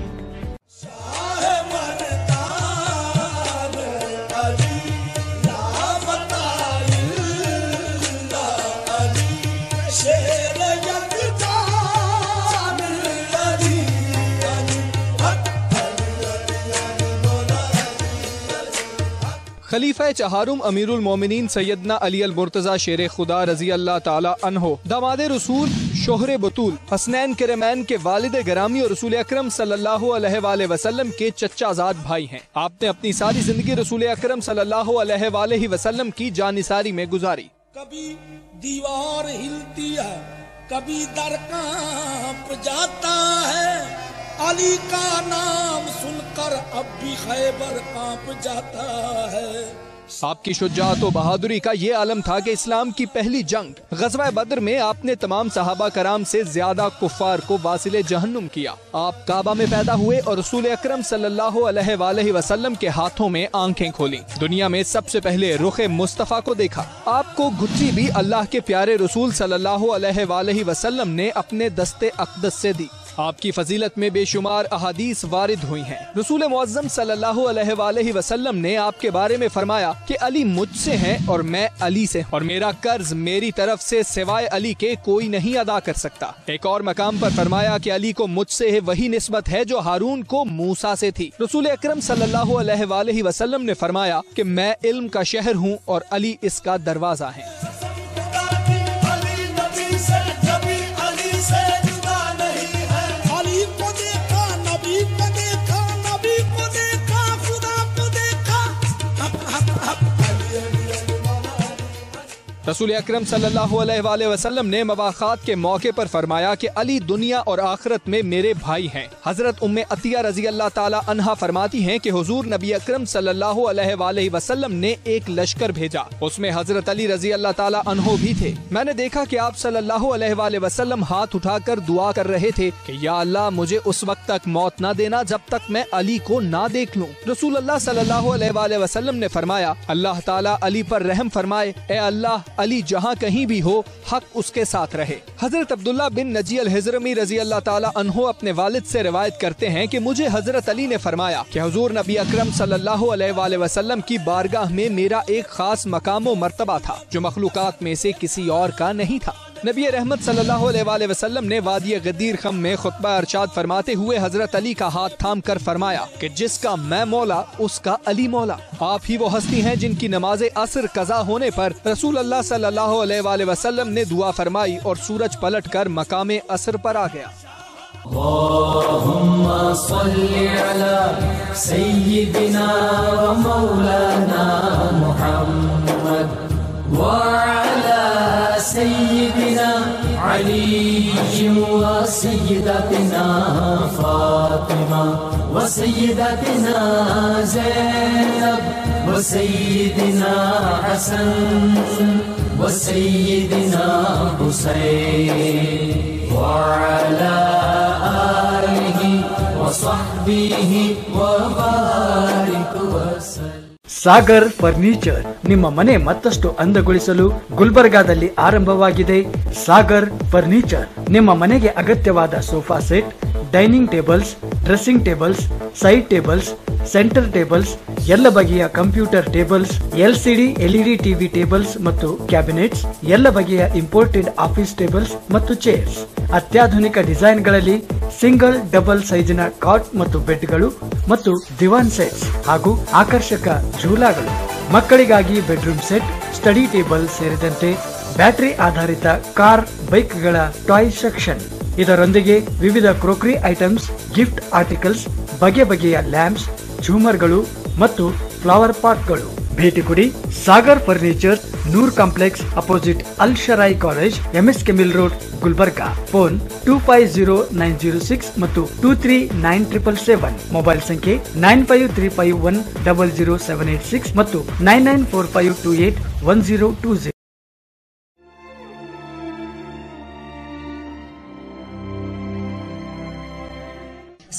خلیفہ چہارم امیر المومنین سیدنا علی المرتضی شیر خدا رضی اللہ تعالی عنہ، داماد رسول، شوہر بطول، حسنین کرمین کے والد گرامی اور رسول اکرم صلی اللہ علیہ وآلہ وسلم کے چچا زاد بھائی ہیں. آپ نے اپنی ساری زندگی رسول اکرم صلی اللہ علیہ وآلہ وسلم کی جانثاری میں گزاری. کبھی دیوار ہلتی ہے، کبھی در کانپ جاتا ہے، علی کا نام سن کر اب بھی خیبر کانپ جاتا ہے. آپ کی شجاعت و بہادری کا یہ عالم تھا کہ اسلام کی پہلی جنگ غزوہ بدر میں آپ نے تمام صحابہ کرام سے زیادہ کفار کو واصل جہنم کیا. آپ کعبہ میں پیدا ہوئے اور رسول اکرم صلی اللہ علیہ وآلہ وسلم کے ہاتھوں میں آنکھیں کھولیں. دنیا میں سب سے پہلے رخ مصطفیٰ کو دیکھا. آپ کو گھٹی بھی اللہ کے پیارے رسول صلی اللہ علیہ وآلہ وسلم نے اپنے دستے اقدس سے دی. آپ کی فضیلت میں بے شمار احادیث وارد ہوئی ہیں. رسول معظم صلی اللہ علیہ وآلہ وسلم نے آپ کے بارے میں فرمایا کہ علی مجھ سے ہیں اور میں علی سے، اور میرا قرض میری طرف سے سوائے علی کے کوئی نہیں ادا کر سکتا. ایک اور مقام پر فرمایا کہ علی کو مجھ سے وہی نسبت ہے جو ہارون کو موسیٰ سے تھی. رسول اکرم صلی اللہ علیہ وآلہ وسلم نے فرمایا کہ میں علم کا شہر ہوں اور علی اس کا دروازہ ہے. رسول اکرم صلی اللہ علیہ وآلہ وسلم نے مواخات کے موقع پر فرمایا کہ علی دنیا اور آخرت میں میرے بھائی ہیں. حضرت ام عطیہ رضی اللہ تعالی عنہا فرماتی ہیں کہ حضور نبی اکرم صلی اللہ علیہ وآلہ وسلم نے ایک لشکر بھیجا، اس میں حضرت علی رضی اللہ تعالی عنہ بھی تھے. میں نے دیکھا کہ آپ صلی اللہ علیہ وآلہ وسلم ہاتھ اٹھا کر دعا کر رہے تھے کہ یا اللہ مجھے اس وقت تک موت نہ دینا جب تک میں علی کو نہ دیکھ لوں. رسول اللہ صلی اللہ علیہ وآلہ وسلم نے فرمایا اللہ تعالی علی پر رحم فرمائے، اے اللہ علی جہاں کہیں بھی ہو حق اس کے ساتھ رہے. حضرت عبداللہ بن نجی الحضرمی رضی اللہ تعالی عنہ اپنے والد سے روایت کرتے ہیں کہ مجھے حضرت علی نے فرمایا کہ حضور نبی اکرم صلی اللہ علیہ وآلہ وسلم کی بارگاہ میں میرا ایک خاص مقام و مرتبہ تھا جو مخلوقات میں سے کسی اور کا نہیں تھا. نبی رحمت صلی اللہ علیہ وآلہ وسلم نے وادی غدیر خم میں خطبہ ارشاد فرماتے ہوئے حضرت علی کا ہاتھ تھام کر فرمایا کہ جس کا میں مولا اس کا علی مولا. آپ ہی وہ ہستی ہیں جن کی نماز عصر قضا ہونے پر رسول اللہ صلی اللہ علیہ وآلہ وسلم نے دعا فرمائی اور سورج پلٹ کر مقام عصر پر آ گیا. اللہم صلی علی سیدنا و مولانا محمد وعلى سيدنا علي وسيدتنا فاطمة وسيدتنا زينب وسيدنا حسن وسيدنا حسين وعلى آله وصحبه وبارك وسلم. ಸಾಗರ್ ಫರ್ನಿಚರ್ ನಿಮ್ಮ ಮನೆ ಮತ್ತಷ್ಟು ಅಂದಗೊಳಿಸಲು ಗುಲ್ಬರ್ಗಾದಲ್ಲಿ ಆರಂಭವಾಗಿದೆ. ಸಾಗರ್ ಫರ್ನಿಚರ್ ನಿಮ್ಮ ಮನೆಗೆ ಅಗತ್ಯವಾದ sofa set, dining tables, dressing tables, side tables, centre tables, ಎಲ್ಲ ಬಗೆಯ computer tables, LCD LED TV tables ಮತ್ತು ಕ್ಯಾಬಿನೆಟ್ಸ್, ಎಲ್ಲ ಬಗೆಯ ಇಂಪೋರ್ಟೆಡ್ ಆಫೀಸ್ ಟೇಬಲ್ಸ್ ಮತ್ತು ಚೇರ್ಸ್, ಅತ್ಯಾಧುನಿಕ ಡಿಸೈನ್ಗಳಲ್ಲಿ ಸಿಂಗಲ್ ಡಬಲ್ ಸೈಜಿನ ಕಾಟ್ ಮತ್ತು ಬೆಡ್ಗಳು ಮತ್ತು ದಿವಾನ್ ಸೆಟ್ಸ್ ಹಾಗೂ ಆಕರ್ಷಕ ಝೂಲಾಗಳು, ಮಕ್ಕಳಿಗಾಗಿ ಬೆಡ್ರೂಮ್ ಸೆಟ್, ಸ್ಟಡಿ ಟೇಬಲ್ ಸೇರಿದಂತೆ ಬ್ಯಾಟರಿ ಆಧಾರಿತ ಕಾರ್, ಬೈಕ್ಗಳ ಟಾಯ್ ಸೆಕ್ಷನ್. ಇದರೊಂದಿಗೆ ವಿವಿಧ ಕ್ರೋಕರಿ ಐಟಮ್ಸ್, ಗಿಫ್ಟ್ ಆರ್ಟಿಕಲ್ಸ್, ಬಗೆ ಬಗೆಯ ಲ್ಯಾಂಪ್ಸ್, ಝೂಮರ್ಗಳು ಮತ್ತು ಫ್ಲವರ್ ಪಾಟ್ಗಳು. ಭೇಟಿ ಕೊಡಿ Sagar furniture, Noor complex opposite Al Sharayi college, MSK mill road, Gulbarga. Phone 250906 ಮತ್ತು 239777. ಮೊಬೈಲ್ ಸಂಖ್ಯೆ 9535100786 ಮತ್ತು 9945281020.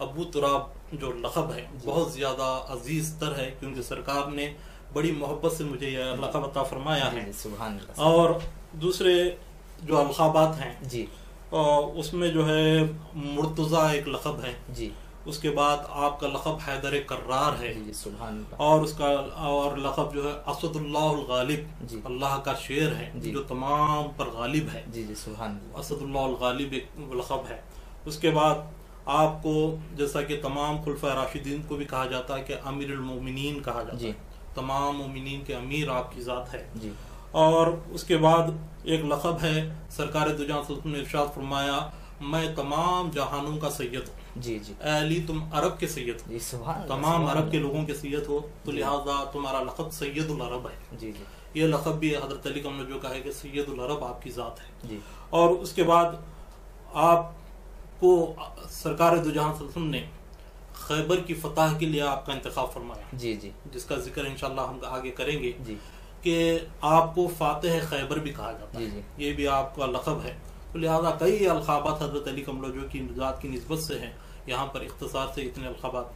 ابو تراب جو لقب ہے بہت زیادہ عزیز تر ہے، کیونکہ سرکار نے بڑی محبت سے مجھے یہ لقب عطا فرمایا ہے. سبحان اللہ. اور دوسرے جو القابات ہیں جی اس میں جو ہے مرتضیٰ ایک لقب ہے جی. اس کے بعد آپ کا لقب حیدر کرار ہے. جی سبحان اللہ. اور اس کا اور لقب جو ہے اسد اللہ الغالب، جی. اللہ کا شیر ہے جی. جو تمام پر غالب ہے. جی جی سبحان اللہ. اسد اللہ الغالب ایک لقب ہے. اس کے بعد آپ کو جیسا کہ تمام خلفۂ راشدین کو بھی کہا جاتا ہے کہ امیر المومنین کہا جاتا جی. ہے، تمام مومنین کے امیر آپ کی ذات ہے. جی. اور اس کے بعد ایک لقب ہے، سرکار دو جہاں صلی اللہ علیہ وسلم نے ارشاد فرمایا میں تمام جہانوں کا سید ہوں. جی جی. اے علی تم عرب کے سید ہو. جی سبحان اللہ. تمام عرب کے لوگوں کے سید ہو، تو لہٰذا تمہارا لقب سید العرب ہے. جی جی. یہ لقب بھی حضرت علی کا ہم نے جو کہا ہے کہ سید العرب آپ کی ذات ہے. جی. اور اس کے بعد آپ کو سرکار دو جہاں صلی اللہ علیہ وسلم نے خیبر کی فتح کے لیے آپ کا انتخاب فرمایا. جی جی. جس کا ذکر انشاءاللہ ہم آگے کریں گے. جی. کہ آپ کو فاتح خیبر بھی کہا جاتا ہے. جی جی. یہ بھی آپ کا لقب ہے. تو لہٰذا کئی القابات حضرت علی قمر جو کی ذات کی نسبت سے ہیں. یہاں پر اختصار سے اتنے القابات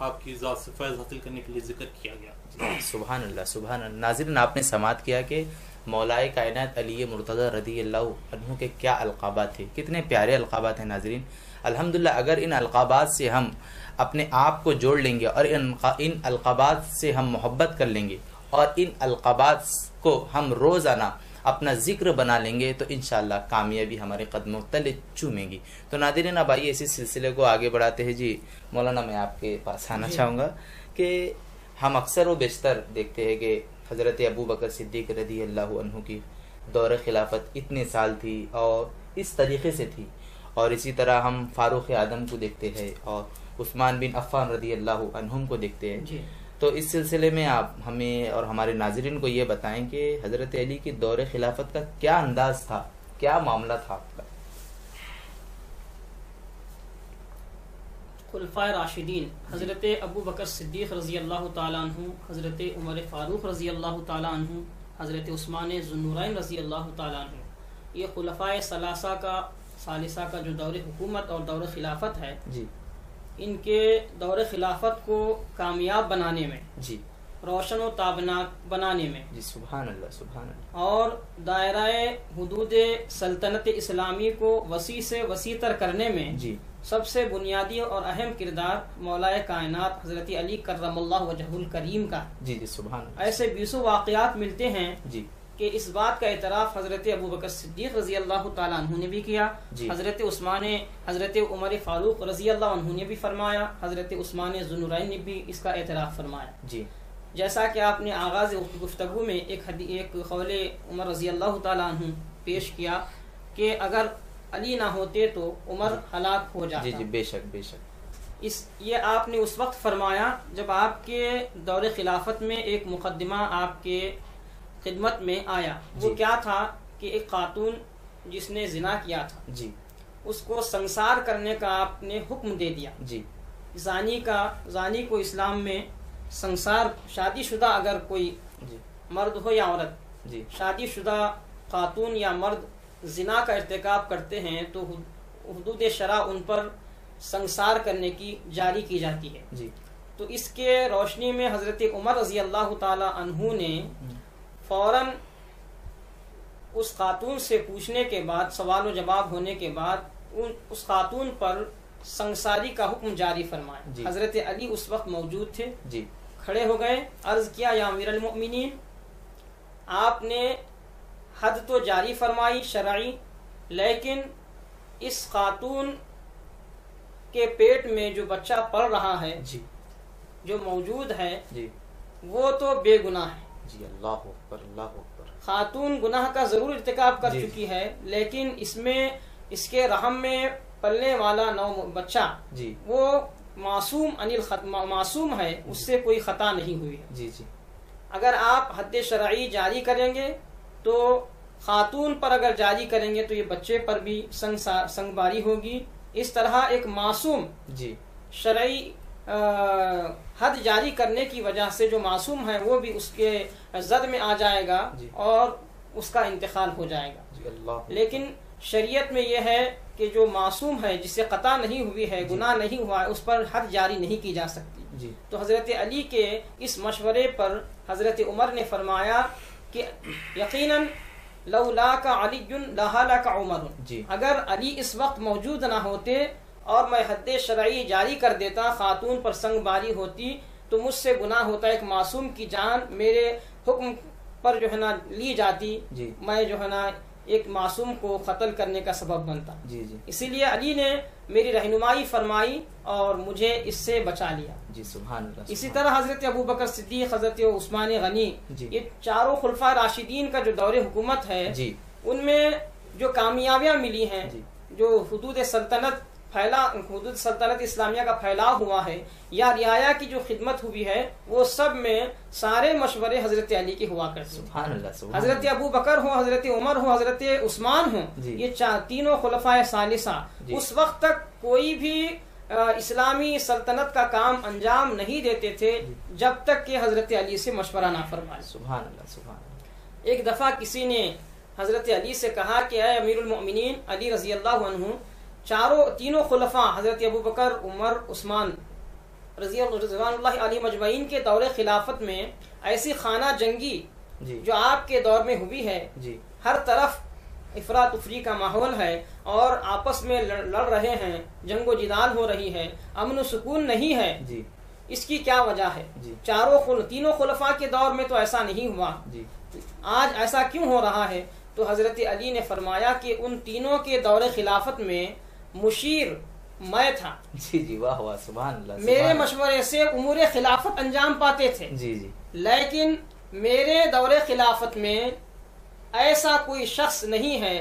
آپ کی ذات سے فیض حاصل کرنے کے لیے ذکر کیا گیا. سبحان اللہ سبحان اللہ. ناظرین آپ نے سماعت کیا کہ مولائے کائنات علی مرتضی رضی اللہ عنہ کے کیا القابات تھے، کتنے پیارے القابات ہیں. ناظرین الحمدللہ اگر ان القابات سے ہم اپنے آپ کو جوڑ لیں گے اور ان القابات سے ہم محبت کر لیں گے اور ان القابات کو ہم روزانہ اپنا ذکر بنا لیں گے تو انشاءاللہ کامیابی ہمارے قدموں تلے چومیں گی. تو ناظرین اب آئیے اسی سلسلے کو آگے بڑھاتے ہیں. جی مولانا میں آپ کے پاس آنا چاہوں گا کہ ہم اکثر و بیشتر دیکھتے ہیں کہ حضرت ابو بکر صدیق رضی اللہ عنہ کی دور خلافت اتنے سال تھی اور اس طریقے سے تھی، اور اسی طرح ہم فاروق اعظم کو دیکھتے ہیں اور عثمان بن عفان رضی اللہ عنہم کو دیکھتے ہیں. جی. تو اس سلسلے میں آپ ہمیں اور ہمارے ناظرین کو یہ بتائیں کہ حضرت علی کی دور خلافت کا کیا انداز تھا، کیا معاملہ تھا آپ کا؟ خلفائے راشدین حضرت ابو بکر صدیق رضی اللہ تعالیٰ عنہ، حضرت عمر فاروق رضی اللہ تعالیٰ عنہ، حضرت عثمان ذو النورین رضی اللہ تعالیٰ عنہ، یہ خلفائے ثالثہ کا جو دور حکومت اور دور خلافت ہے، جی. ان کے دور خلافت کو کامیاب بنانے میں، جی. روشن و تابناک بنانے میں، جی سبحان اللہ سبحان اللہ. اور دائرہ حدود سلطنت اسلامی کو وسیع سے وسیع تر کرنے میں جی سب سے بنیادی اور اہم کردار مولائے کائنات حضرت علی کرم اللہ وجہ الکریم کا. جی جی سبحان اللہ. ایسے بیسوں واقعات ملتے ہیں جی کہ اس بات کا اعتراف حضرت ابو بکر صدیق رضی اللہ تعالیٰ عنہ نے بھی کیا، جی. حضرت عمر فاروق رضی اللہ عنہ نے بھی فرمایا، حضرت عثمان ذو النورین نے بھی اس کا اعتراف فرمایا. جی. جیسا کہ آپ نے آغاز گفتگو میں ایک قول عمر رضی اللہ تعالیٰ عنہ پیش کیا کہ اگر علی نہ ہوتے تو عمر ہلاک ہو جاتا. جی جی بے شک بے شک. یہ آپ نے اس وقت فرمایا جب آپ کے دور خلافت میں ایک مقدمہ آپ کے خدمت میں آیا. وہ کیا تھا کہ ایک خاتون جس نے زنا کیا تھا، جی، اس کو سنسار کرنے کا آپ نے حکم دے دیا. جی. زانی کو اسلام میں سنسار، شادی شدہ اگر کوئی جی مرد ہو یا عورت، جی شادی شدہ خاتون یا مرد زنا کا ارتکاب کرتے ہیں تو حدود شرع ان پر سنسار کرنے کی جاری کی جاتی ہے. جی. تو اس کے روشنی میں حضرت عمر رضی اللہ تعالی عنہ نے فوراً اس خاتون سے پوچھنے کے بعد، سوال و جواب ہونے کے بعد، اس خاتون پر سنساری کا حکم جاری فرمایا. جی. حضرت علی اس وقت موجود تھے. جی. کھڑے ہو گئے، عرض کیا یا امیر المؤمنین، آپ نے حد تو جاری فرمائی شرعی، لیکن اس خاتون کے پیٹ میں جو بچہ پل رہا ہے، جی، جو موجود ہے، جی، وہ تو بے گناہ ہے. جی. اللہ اکبر اللہ اکبر. خاتون گناہ کا ضرور ارتکاب کر جی. چکی ہے، لیکن اس کے رحم میں پلنے والا بچہ، جی، وہ معصوم ہے، اس سے کوئی خطا نہیں ہوئی ہے. جی. جی. اگر آپ حد شرعی جاری کریں گے تو خاتون پر اگر جاری کریں گے تو یہ بچے پر بھی سنگ باری ہوگی. اس طرح ایک معصوم، جی، شرعی حد جاری کرنے کی وجہ سے جو معصوم ہے وہ بھی اس کے زد میں آ جائے گا، جی، اور اس کا انتقال ہو جائے گا. جی. اللہ. لیکن شریعت میں یہ ہے کہ جو معصوم ہے، جس سے قطع نہیں ہوئی ہے، گناہ نہیں ہوا ہے، اس پر حد جاری نہیں کی جا سکتی. تو حضرت علی کے اس مشورے پر حضرت عمر نے فرمایا کہ یقیناً لولاک علی لہلک عمر، اگر علی اس وقت موجود نہ ہوتے اور میں حد شرعی جاری کر دیتا، خاتون پر سنگ باری ہوتی تو مجھ سے گناہ ہوتا، ایک معصوم کی جان میرے حکم پر جو ہے نا لی جاتی، میں جو ہے نا ایک معصوم کو قتل کرنے کا سبب بنتا. اسی لیے علی نے میری رہنمائی فرمائی اور مجھے اس سے بچا لیا. سبحان اللہ. اسی طرح حضرت ابو بکر صدیق، حضرت عثمان غنی، یہ چاروں خلفائے راشدین کا جو دور حکومت ہے ان میں جو کامیابیاں ملی ہیں، جو حدود سلطنت اسلامیہ کا پھیلاؤ ہوا ہے یا رعایا کی جو خدمت ہوئی ہے، وہ سب میں سارے مشورے حضرت علی کے ہوا کرتے ہیں. حضرت ابو بکر ہو، حضرت عمر ہو، حضرت عثمان ہو، یہ تینوں خلفائے ثالثہ اس وقت تک کوئی بھی اسلامی سلطنت کا کام انجام نہیں دیتے تھے جب تک کہ حضرت علی سے مشورہ نہ فرمائے. سبحان اللہ سبحان اللہ. ایک دفعہ کسی نے حضرت علی سے کہا کہ اے امیر المؤمنین علی رضی اللہ عنہ، تینوں خلفاء حضرت ابو بکر، عمر، عثمان رضوان اللہ علیہ مجمعین کے دور خلافت میں ایسی خانہ جنگی جو آپ کے دور میں ہوئی ہے، ہر طرف افراد تفریح کا ماحول ہے اور آپس میں لڑ رہے ہیں، جنگ و جدال ہو رہی ہے، امن و سکون نہیں ہے، اس کی کیا وجہ ہے؟ تینوں خلفاء کے دور میں تو ایسا نہیں ہوا، آج ایسا کیوں ہو رہا ہے؟ تو حضرت علی نے فرمایا کہ ان تینوں کے دور خلافت میں مشیر میں تھا. واہ واہ سبحان اللہ. میرے مشورے سے امور خلافت انجام پاتے تھے. لیکن میرے دور خلافت میں ایسا کوئی شخص نہیں ہے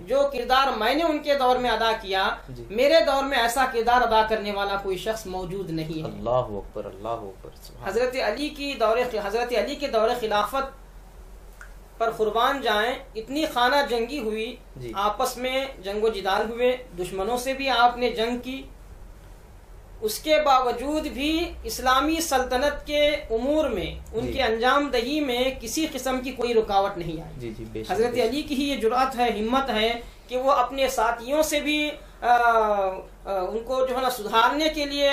جو کردار میں نے ان کے دور میں ادا کیا، میرے دور میں ایسا کردار ادا کرنے والا کوئی شخص موجود نہیں ہے. اللہ اکبر اللہ اکبر. حضرت علی کے دور خلافت پر قربان جائیں، اتنی خانہ جنگی ہوئی، آپس میں جنگ و جدال ہوئے، دشمنوں سے بھی آپ نے جنگ کی، اس کے باوجود بھی اسلامی سلطنت کے امور میں ان کے انجام دہی میں کسی قسم کی کوئی رکاوٹ نہیں آئی. حضرت علی کی ہی یہ جرأت ہے، ہمت ہے کہ وہ اپنے ساتھیوں سے بھی ان کو جو ہے نا سدھارنے کے لیے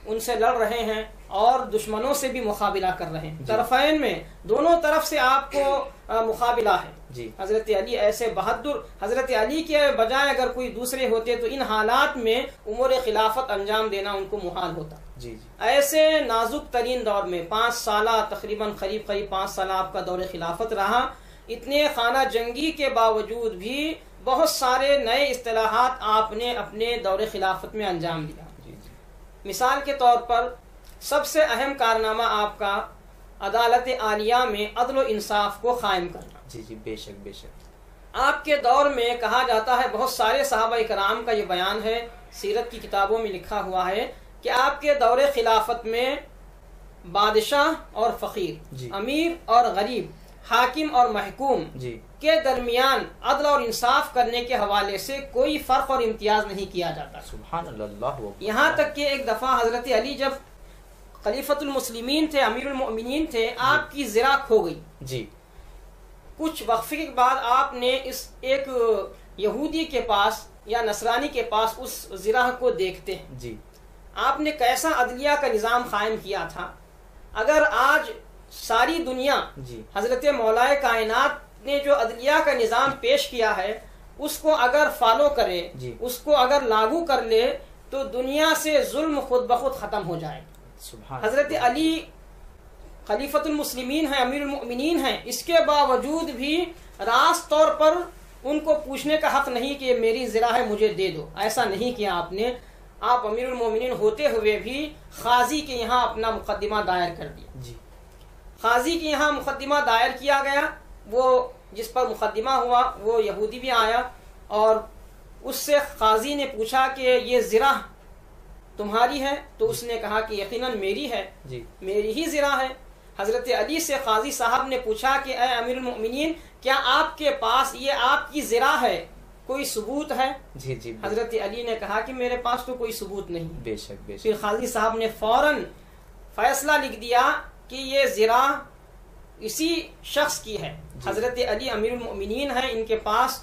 ان سے لڑ رہے ہیں اور دشمنوں سے بھی مقابلہ کر رہے ہیں. طرفین میں دونوں طرف سے آپ کو مقابلہ ہے. حضرت علی ایسے بہادر، حضرت علی کے بجائے اگر کوئی دوسرے ہوتے تو ان حالات میں امور خلافت انجام دینا ان کو محال ہوتا. ایسے نازک ترین دور میں 5 سالہ تقریباً قریب 5 سالہ آپ کا دور خلافت رہا، اتنے خانہ جنگی کے باوجود بھی بہت سارے نئے اصطلاحات آپ نے اپنے دور خلافت میں انجام دیا. مثال کے طور پر سب سے اہم کارنامہ آپ کا عدالت عالیہ میں عدل و انصاف کو قائم کرنا. بے شک بے شک. آپ کے دور میں کہا جاتا ہے، بہت سارے صحابہ کرام کا یہ بیان ہے، سیرت کی کتابوں میں لکھا ہوا ہے کہ آپ کے دور خلافت میں بادشاہ اور فقیر، امیر اور غریب، حاکم اور محکوم کے درمیان عدل اور انصاف کرنے کے حوالے سے کوئی فرق اور امتیاز نہیں کیا جاتا. سبحان اللہ. یہاں تک کہ ایک دفعہ حضرت علی جب خلیفۃ المسلمین تھے، امیر المؤمنین تھے، آپ کی زرہ کھو گئی. کچھ وقفے کے بعد آپ نے ایک یہودی کے پاس یا نصرانی کے پاس اس زرہ کو دیکھتے ہیں. آپ نے کیسا عدلیہ کا نظام قائم کیا تھا. اگر آج ساری دنیا حضرت مولا کائنات نے جو عدلیہ کا نظام پیش کیا ہے اس کو اگر فالو کرے، اس کو اگر لاگو کر لے تو دنیا سے ظلم خود بخود ختم ہو جائے. حضرت علی خلیفۃ المسلمین ہیں، امیر المؤمنین ہیں، اس کے باوجود بھی راست طور پر ان کو پوچھنے کا حق نہیں کہ یہ میری زرہ ہے مجھے دے دو. ایسا نہیں کیا آپ نے. آپ امیر المؤمنین ہوتے ہوئے بھی قاضی کے یہاں اپنا مقدمہ دائر کر دیا. قاضی کے یہاں مقدمہ دائر کیا گیا. وہ جس پر مقدمہ ہوا وہ یہودی بھی آیا اور اس سے قاضی نے پوچھا کہ یہ زرہ تمہاری ہے؟ تو اس نے کہا کہ یقیناً میری ہے، میری ہی زرہ ہے. حضرت علی سے قاضی صاحب نے پوچھا کہ اے امیر المؤمنین، کیا آپ کے پاس یہ آپ کی زرہ ہے کوئی ثبوت ہے؟ حضرت علی نے کہا کہ میرے پاس تو کوئی ثبوت نہیں. بے شک بے شک. پھر قاضی صاحب نے فوراً فیصلہ لکھ دیا کہ یہ زرہ اسی شخص کی ہے. حضرت علی امیر المؤمنین ہیں، ان کے پاس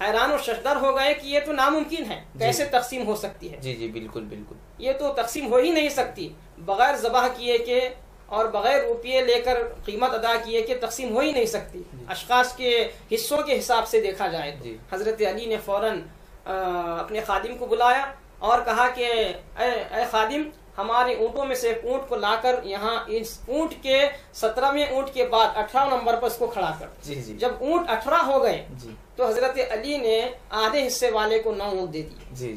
حیران اور ششدر ہو گئے کہ یہ تو ناممکن ہے، کیسے تقسیم ہو سکتی ہے؟ جی جی بالکل بالکل، یہ تو تقسیم ہو ہی نہیں سکتی، بغیر ذبح کیے کہ اور بغیر روپیے لے کر قیمت ادا کیے کہ تقسیم ہو ہی نہیں سکتی، اشخاص کے حصوں کے حساب سے دیکھا جائے تو۔ حضرت علی نے فوراً اپنے خادم کو بلایا اور کہا کہ اے خادم، ہمارے اونٹوں میں سے ایک اونٹ کو لا کر یہاں اس اونٹ کے 17ویں اونٹ کے بعد 18 نمبر پر اس کو کھڑا کر۔ جب اونٹ 18 ہو گئے تو حضرت علی نے آدھے حصے والے کو 9 اونٹ دے دیے،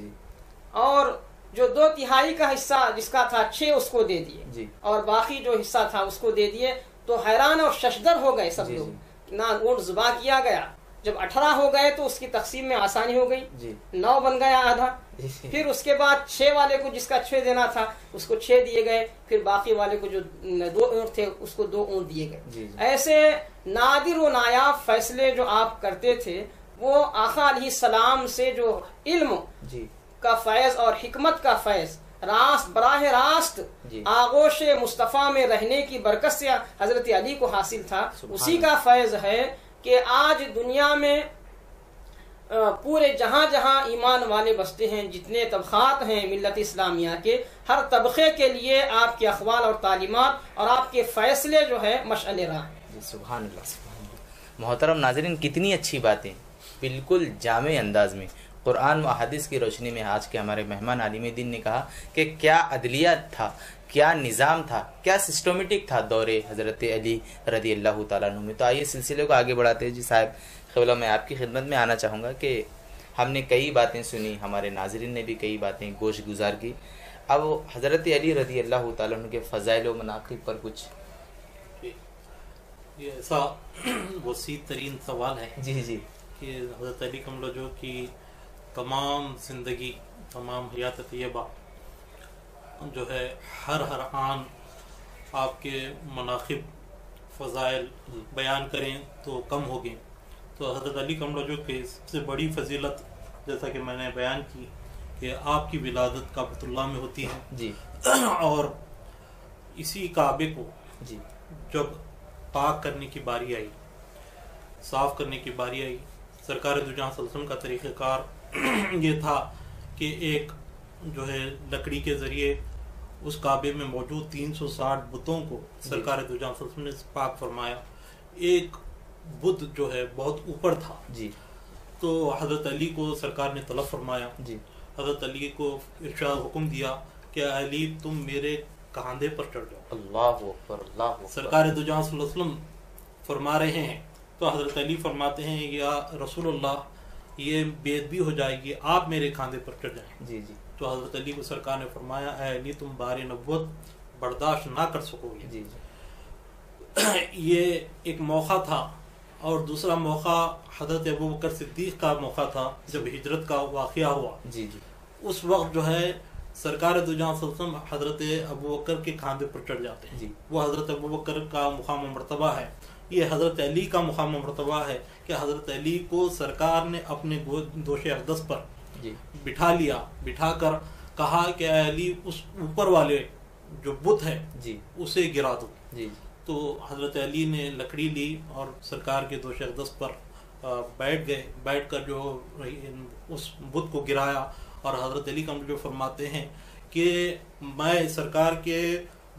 اور جو 2/3 کا حصہ جس کا تھا 6 اس کو دے دیے، اور باقی جو حصہ تھا اس کو دے دیے۔ تو حیران اور ششدر ہو گئے سب لوگ، نہ اونٹ ذبح کیا گیا۔ جب 18 ہو گئے تو اس کی تقسیم میں آسانی ہو گئی، 9 بن گیا آدھا، پھر اس کے بعد 6 والے کو جس کا 6 دینا تھا اس کو 6 دیے گئے، پھر باقی والے کو جو 2 اونٹ تھے اس کو 2 اونٹ دیے گئے۔ ایسے نادر و نایاب فیصلے جو آپ کرتے تھے وہ آقا علیہ السلام سے جو علم کا فیض اور حکمت کا فیض براہ راست آغوش مصطفیٰ میں رہنے کی برکت سے حضرت علی کو حاصل تھا، اسی کا فیض ہے کہ آج دنیا میں پورے جہاں جہاں ایمان والے بستے ہیں، جتنے طبقات ہیں ملت اسلامیہ کے، ہر طبقے کے لیے آپ کے اقوال اور تعلیمات اور آپ کے فیصلے جو ہے مشعل راہ ہیں۔ سبحان اللہ سبحان اللہ۔ محترم ناظرین، کتنی اچھی باتیں بالکل جامع انداز میں قرآن و حدیث کی روشنی میں آج کے ہمارے مہمان عالم دین نے کہا کہ کیا عدلیہ تھا، کیا نظام تھا، کیا سسٹمیٹک تھا دور حضرت علی رضی اللہ تعالیٰ عنہ میں۔ تو آئیے سلسلے کو آگے بڑھاتے ہیں۔ جی صاحب قبلہ، میں آپ کی خدمت میں آنا چاہوں گا کہ ہم نے کئی باتیں سنی، ہمارے ناظرین نے بھی کئی باتیں گوش گزار کی، اب حضرت علی رضی اللہ تعالیٰ عنہ کے فضائل و مناقب پر کچھ۔ یہ ایسا وسیع ترین سوال ہے جی جی کہ حضرت علی کملوجو کی تمام زندگی، تمام حیات طیبہ جو ہے، ہر آن آپ کے مناقب فضائل بیان کریں تو کم ہوگی۔ تو حضرت علی کملوجو کی سب سے بڑی فضیلت، جیسا کہ میں نے بیان کی، کہ آپ کی ولادت کعبۃ اللہ میں ہوتی ہے جی، اور اسی کعبے کو جی جب پاک کرنے کی باری آئی، صاف کرنے کی باری آئی، سرکار دو جہاں صلی اللہ علیہ وسلم کا طریقہ کار یہ تھا کہ ایک جو ہے لکڑی کے ذریعے اس کعبے میں موجود 360 بتوں کو سرکار دو جہاں صلی اللہ علیہ وسلم نے پاک فرمایا۔ ایک بت جو ہے بہت اوپر تھا جی، تو حضرت علی کو سرکار نے طلب فرمایا جی، حضرت علی کو ارشاد حکم دیا کہ علی تم میرے کاندھے پر چڑھ جاؤ۔ اللہ اکبر اللہ اکبر۔ سرکار دو جہاں صلی اللہ علیہ وسلم فرما رہے ہیں تو حضرت علی فرماتے ہیں یا رسول اللہ یہ بے ادبی ہو جائے گی، آپ میرے کاندھے پر چڑھ جائیں۔ جی جی، تو حضرت علی کو سرکار نے فرمایا اے علی تم بار نبوت برداشت نہ کر سکو گے۔ جی جی، یہ ایک موقع تھا، اور دوسرا موقع حضرت ابوبکر صدیق کا موقع تھا جب ہجرت کا واقعہ ہوا۔ جی جی، اس وقت جو ہے سرکار دو جہاں صلی اللہ علیہ وسلم حضرت ابوبکر کے کاندھے پر چڑھ جاتے ہیں۔ جی، وہ حضرت ابوبکر کا مقام و مرتبہ ہے، یہ حضرت علی کا مقام و مرتبہ ہے کہ حضرت علی کو سرکار نے اپنے دوش اقدس پر جی بٹھا لیا، بٹھا کر کہا کہ اے علی اس اوپر والے جو بت ہے جی، اسے گرا دو۔ جی، تو حضرت علی نے لکڑی لی اور سرکار کے دوش اقدس پر بیٹھ گئے، بیٹھ کر جو اس بت کو گرایا، اور حضرت علی کا جو فرماتے ہیں کہ میں سرکار کے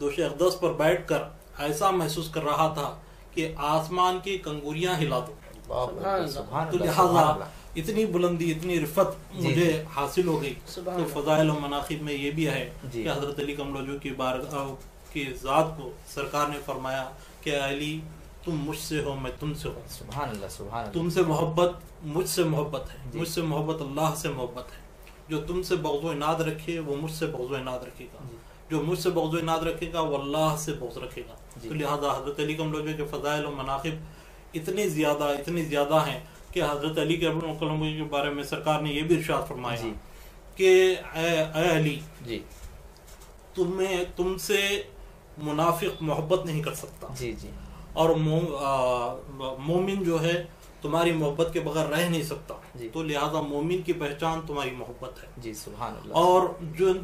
دوش اقدس پر بیٹھ کر ایسا محسوس کر رہا تھا کہ آسمان کی کنگوریاں ہلا دو۔ تو لہذا اتنی بلندی، اتنی رفت مجھے حاصل ہو گئی۔ تو فضائل و مناقب میں یہ بھی ہے کہ حضرت علی کملوجو کی بارگاہ کی ذات کو سرکار نے فرمایا کہ علی تم مجھ سے ہو میں تم سے ہوں۔ سبحان اللہ سبحان اللہ۔ تم سے محبت مجھ سے محبت ہے، مجھ سے محبت اللہ سے محبت ہے۔ جو تم سے بغض و عناد رکھے وہ مجھ سے بغض و عناد رکھے گا، جو مجھ سے بغض و عناد رکھے گا وہ اللہ سے بغض رکھے گا۔ تو لہذا حضرت علی کملوجو کے فضائل و مناقب اتنے زیادہ ہیں کہ حضرت علی کے بارے میں سرکار نے یہ بھی ارشاد فرمایا کہ اے علی جی، تم سے منافق محبت نہیں کر سکتا، جی جی، اور مومن جو ہے تمہاری محبت کے بغیر رہ نہیں سکتا، تو لہذا مومن کی پہچان تمہاری محبت ہے۔ جی سبحان اللہ۔ اور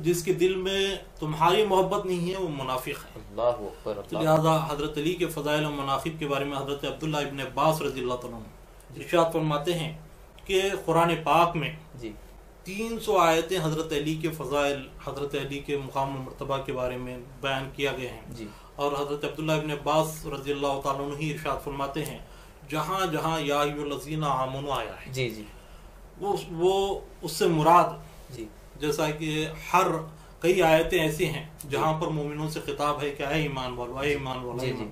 جس کے دل میں تمہاری محبت نہیں ہے وہ منافق ہے۔ اللہ اکبر۔ تو لہذا حضرت علی کے فضائل و مناقب کے بارے میں حضرت عبداللہ ابن عباس رضی اللہ عنہ ارشاد فرماتے ہیں کہ قرآن پاک میں جی 300 آیتیں حضرت علی کے فضائل، حضرت علی کے مقام و مرتبہ کے بارے میں بیان کیا گئے ہیں جی اور حضرت عبداللہ ابن عباس رضی اللہ تعالیٰ عنہ ہی ارشاد فرماتے ہیں جہاں جہاں یا ایھا الذین آمنوا آیا ہے جی جی وہ اس سے مراد جی جیسا کہ ہر کئی آیتیں ایسی ہیں جہاں پر مومنوں سے خطاب ہے کہ اے ایمان والو، اے ایمان والو، جی جی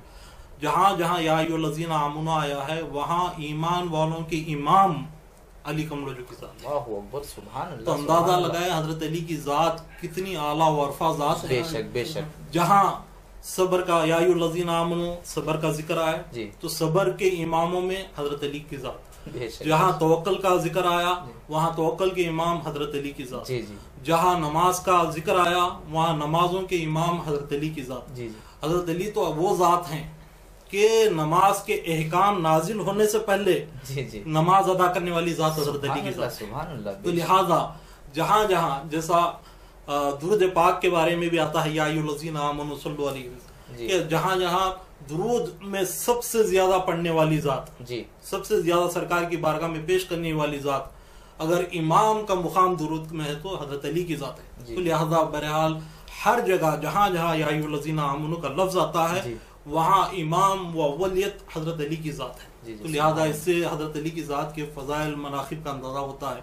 جہاں جہاں یا ایھا الذین آمنوا آیا ہے وہاں ایمان والوں کے امام علی کملوجو کی ذات ہے۔ اللہ اکبر، سبحان اللہ، تو اندازہ لگائے حضرت علی کی ذات کتنی اعلیٰ و عرفہ ذات ہے۔ بے شک بے شک، جہاں صبر کا یا ایھا الذین آمنوا صبر کا ذکر آیا جی تو صبر کے اماموں میں حضرت علی کی ذات، بے شک، جہاں توکل کا ذکر آیا وہاں توکل کے امام حضرت علی کی ذات، جی جی جہاں نماز کا ذکر آیا وہاں نمازوں کے امام حضرت علی کی ذات۔ جی جی حضرت علی تو وہ ذات ہیں کہ نماز کے احکام نازل ہونے سے پہلے جی جی، نماز ادا کرنے والی ذات حضرت علی کی ذات۔ سبحان اللہ، تو لہذا جہاں جہاں جیسا درود پاک کے بارے میں بھی آتا ہے یا ایھا الذین آمنوا صلوا علیہ جی کہ جہاں جہاں درود میں سب سے زیادہ پڑھنے والی ذات، جی سب سے زیادہ سرکار کی بارگاہ میں پیش کرنے والی ذات اگر امام کا مقام درود میں ہے تو حضرت علی کی ذات ہے۔ جی تو لہذا بہرحال ہر جگہ جہاں جہاں یا ایھا الذین آمنوا کا لفظ آتا ہے جی وہاں امام و اولیت حضرت علی کی ذات ہے۔ جی جی، تو لہذا اس سے حضرت علی کی ذات کے فضائل مناقب کا اندازہ ہوتا ہے۔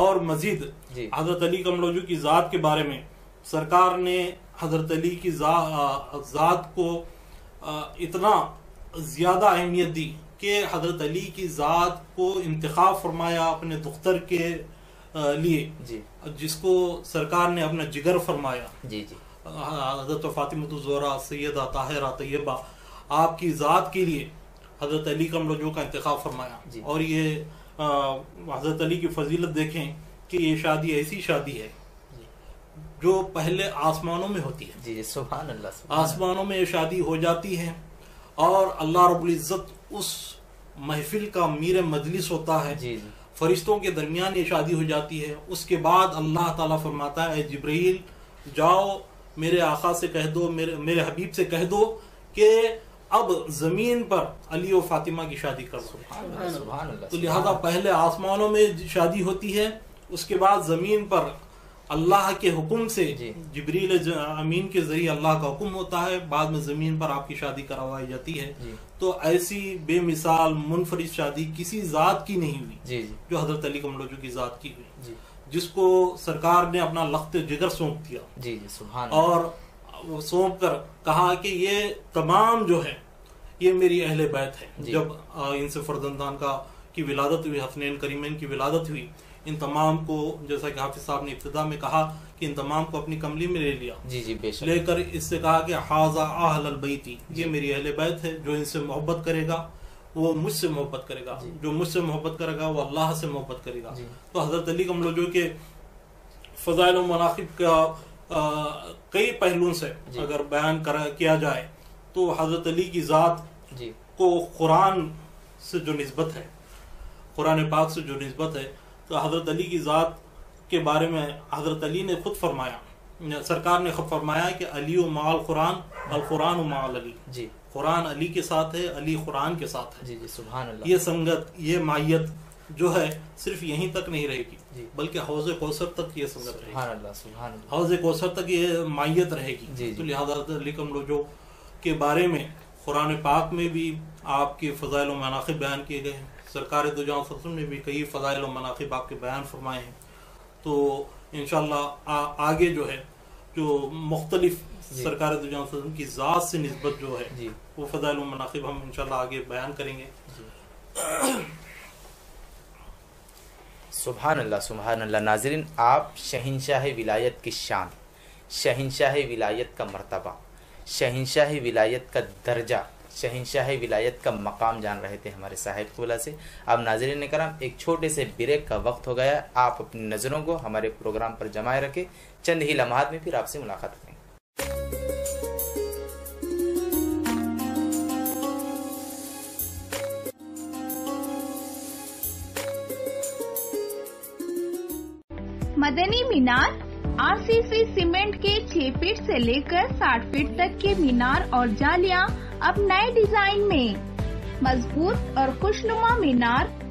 اور مزید جی حضرت علی کملوجو کی ذات کے بارے میں سرکار نے حضرت علی کی ذات کو اتنا زیادہ اہمیت دی کہ حضرت علی کی ذات کو انتخاب فرمایا اپنے دختر کے لیے، جی جس کو سرکار نے اپنا جگر فرمایا۔ جی جی، حضرت فاطمہ الزہرا سیدہ طاہرہ طیبہ آپ کی ذات کے لیے حضرت علی کملوجو کا انتخاب فرمایا۔ جی اور یہ حضرت علی کی فضیلت دیکھیں کہ یہ شادی ایسی شادی ہے جو پہلے آسمانوں میں ہوتی ہے۔ جی جی، سبحان اللہ، سبحان آسمانوں میں یہ شادی ہو جاتی ہے اور اللہ رب العزت اس محفل کا میر مجلس ہوتا ہے، جی جی، فرشتوں کے درمیان یہ شادی ہو جاتی ہے۔ اس کے بعد اللہ تعالیٰ فرماتا ہے اے جبرائیل جاؤ میرے آقا سے کہہ دو، میرے حبیب سے کہہ دو کہ اب زمین پر علی و فاطمہ کی شادی کرو۔ سبحان اللہ، تو لہذا پہلے آسمانوں میں شادی ہوتی ہے، اس کے بعد زمین پر اللہ کے حکم سے جی جبریل امین کے ذریعے اللہ کا حکم ہوتا ہے، بعد میں زمین پر آپ کی شادی کروائی جاتی ہے۔ جی تو ایسی بے مثال منفرد شادی کسی ذات کی نہیں ہوئی جی جی، جو حضرت علی کملوجو کی ذات کی ہوئی، جی جس کو سرکار نے اپنا لخت جگر سونپ دیا جی جی، سبحان اللہ، اور وہ سونپ کر کہا کہ یہ تمام جو ہے یہ میری اہل بیت ہے۔ جی جب ان سے فرزندان کی ولادت ہوئی، حسنین کریمین کی ولادت ہوئی، ان تمام کو جیسا کہ حافظ صاحب نے ابتدا میں کہا کہ ان تمام کو اپنی کملی میں لے لیا، جی جی، بے شک، لے کر اس سے کہا کہ حاذا اہل البیتی، یہ میری اہل بیت ہے، جو ان سے محبت کرے گا وہ مجھ سے محبت کرے گا، جو مجھ سے محبت کرے گا وہ اللہ سے محبت کرے گا۔ تو حضرت علی کملوجو کے فضائل و مناقب کا کئی پہلوؤں سے اگر بیان کیا جائے تو حضرت علی کی ذات کو قرآن سے جو نسبت ہے، قرآن پاک سے جو نسبت ہے، تو حضرت علی کی ذات کے بارے میں حضرت علی نے خود فرمایا، سرکار نے خود فرمایا کہ علی و مع القرآن، القرآن و مع علی، جی قرآن علی کے ساتھ ہے، علی قرآن کے ساتھ ہے۔ جی جی، سبحان اللہ، یہ سنگت، یہ مائیت جو ہے صرف یہیں تک نہیں رہے گی جی، بلکہ حوض کوثر تک یہ سنگت رہے گی، سبحان اللہ، سبحان اللہ، حوض کوثر تک یہ مائیت رہے گی۔ جی، تو لہذا حضرت علی کملوجو کے بارے میں قرآن پاک میں بھی آپ کے فضائل و مناقب بیان کیے گئے ہیں، سرکار دو جہاں صلی اللہ علیہ وسلم نے بھی کئی فضائل و مناقب آپ کے بیان فرمائے ہیں۔ تو انشاءاللہ آگے جو ہے جو مختلف سرکار دو جہاں صلی اللہ علیہ وسلم کی ذات سے نسبت جو ہے وہ فضائل و مناقب ہم انشاءاللہ آگے بیان کریں گے۔ سبحان اللہ، سبحان اللہ۔ ناظرین، آپ شہنشاہ ولایت کی شان، شہنشاہ ولایت کا مرتبہ، شہنشاہ ولایت کا درجہ، شہنشاہ ولایت کا مقام جان رہے تھے ہمارے صاحب قبلہ سے۔ اب ناظرین کرام، ایک چھوٹے سے بریک کا وقت ہو گیا، آپ اپنی نظروں کو ہمارے پروگرام پر جمائے رکھیں، چند ہی لمحات میں پھر آپ سے ملاقات کریں گے۔ مدنی مینار RCC سیمنٹ کے 6 فٹ سے لے کر 60 فٹ تک کے مینار اور جالیاں اب نئے ڈیزائن میں، مضبوط اور خوشنما مینار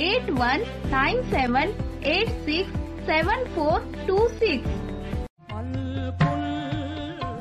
8197867426।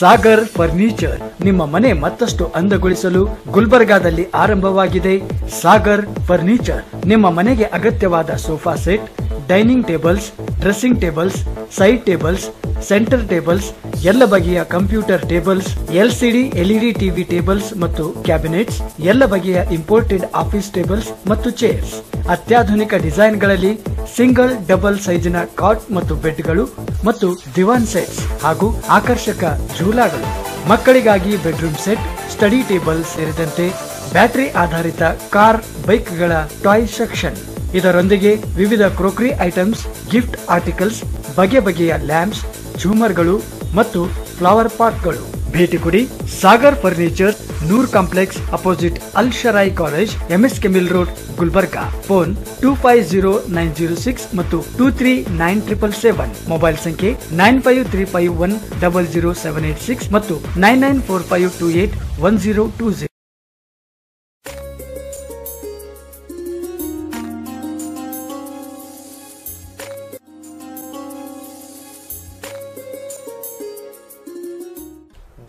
ಸಾಗರ್ ಫರ್ನಿಚರ್ ನಿಮ್ಮ ಮನೆ ಮತ್ತಷ್ಟು ಅಂದಗೊಳಿಸಲು ಗುಲ್ಬರ್ಗಾದಲ್ಲಿ ಆರಂಭವಾಗಿದೆ. ಸಾಗರ್ ಫರ್ನಿಚರ್ ನಿಮ್ಮ ಮನೆಗೆ ಅಗತ್ಯವಾದ sofa set, dining tables, dressing tables, side tables, centre tables, ಎಲ್ಲ ಬಗೆಯ computer tables, LCD LED TV tables ಮತ್ತು ಕ್ಯಾಬಿನೆಟ್ಸ್, ಎಲ್ಲ ಬಗೆಯ ಇಂಪೋರ್ಟೆಡ್ ಆಫೀಸ್ ಟೇಬಲ್ಸ್ ಮತ್ತು ಚೇರ್ಸ್, ಅತ್ಯಾಧುನಿಕ ಡಿಸೈನ್ಗಳಲ್ಲಿ ಸಿಂಗಲ್ ಡಬಲ್ ಸೈಜಿನ ಕಾಟ್ ಮತ್ತು ಬೆಡ್ಗಳು ಮತ್ತು ದಿವಾನ್ ಸೆಟ್ಸ್ ಹಾಗೂ ಆಕರ್ಷಕ ಝೂಲಾಗಳು, ಮಕ್ಕಳಿಗಾಗಿ ಬೆಡ್ರೂಮ್ ಸೆಟ್, ಸ್ಟಡಿ ಟೇಬಲ್ ಸೇರಿದಂತೆ ಬ್ಯಾಟರಿ ಆಧಾರಿತ ಕಾರ್ ಬೈಕ್ಗಳ ಟಾಯ್ ಸೆಕ್ಷನ್. ಇದರೊಂದಿಗೆ ವಿವಿಧ ಕ್ರೋಕರಿ ಐಟಮ್ಸ್, ಗಿಫ್ಟ್ ಆರ್ಟಿಕಲ್ಸ್, ಬಗೆ ಬಗೆಯ ಲ್ಯಾಂಪ್ಸ್, ಝೂಮರ್ಗಳು ಮತ್ತು ಫ್ಲವರ್ ಪಾಟ್ಗಳು. ಭೇಟಿ ಕೊಡಿ Sagar furniture, Noor complex opposite Al Sharayi college, MS K mill road, Gulbarga. Phone 250906 ಮತ್ತು 239777. ಮೊಬೈಲ್ ಸಂಖ್ಯೆ 9535100786 ಮತ್ತು 9945281020.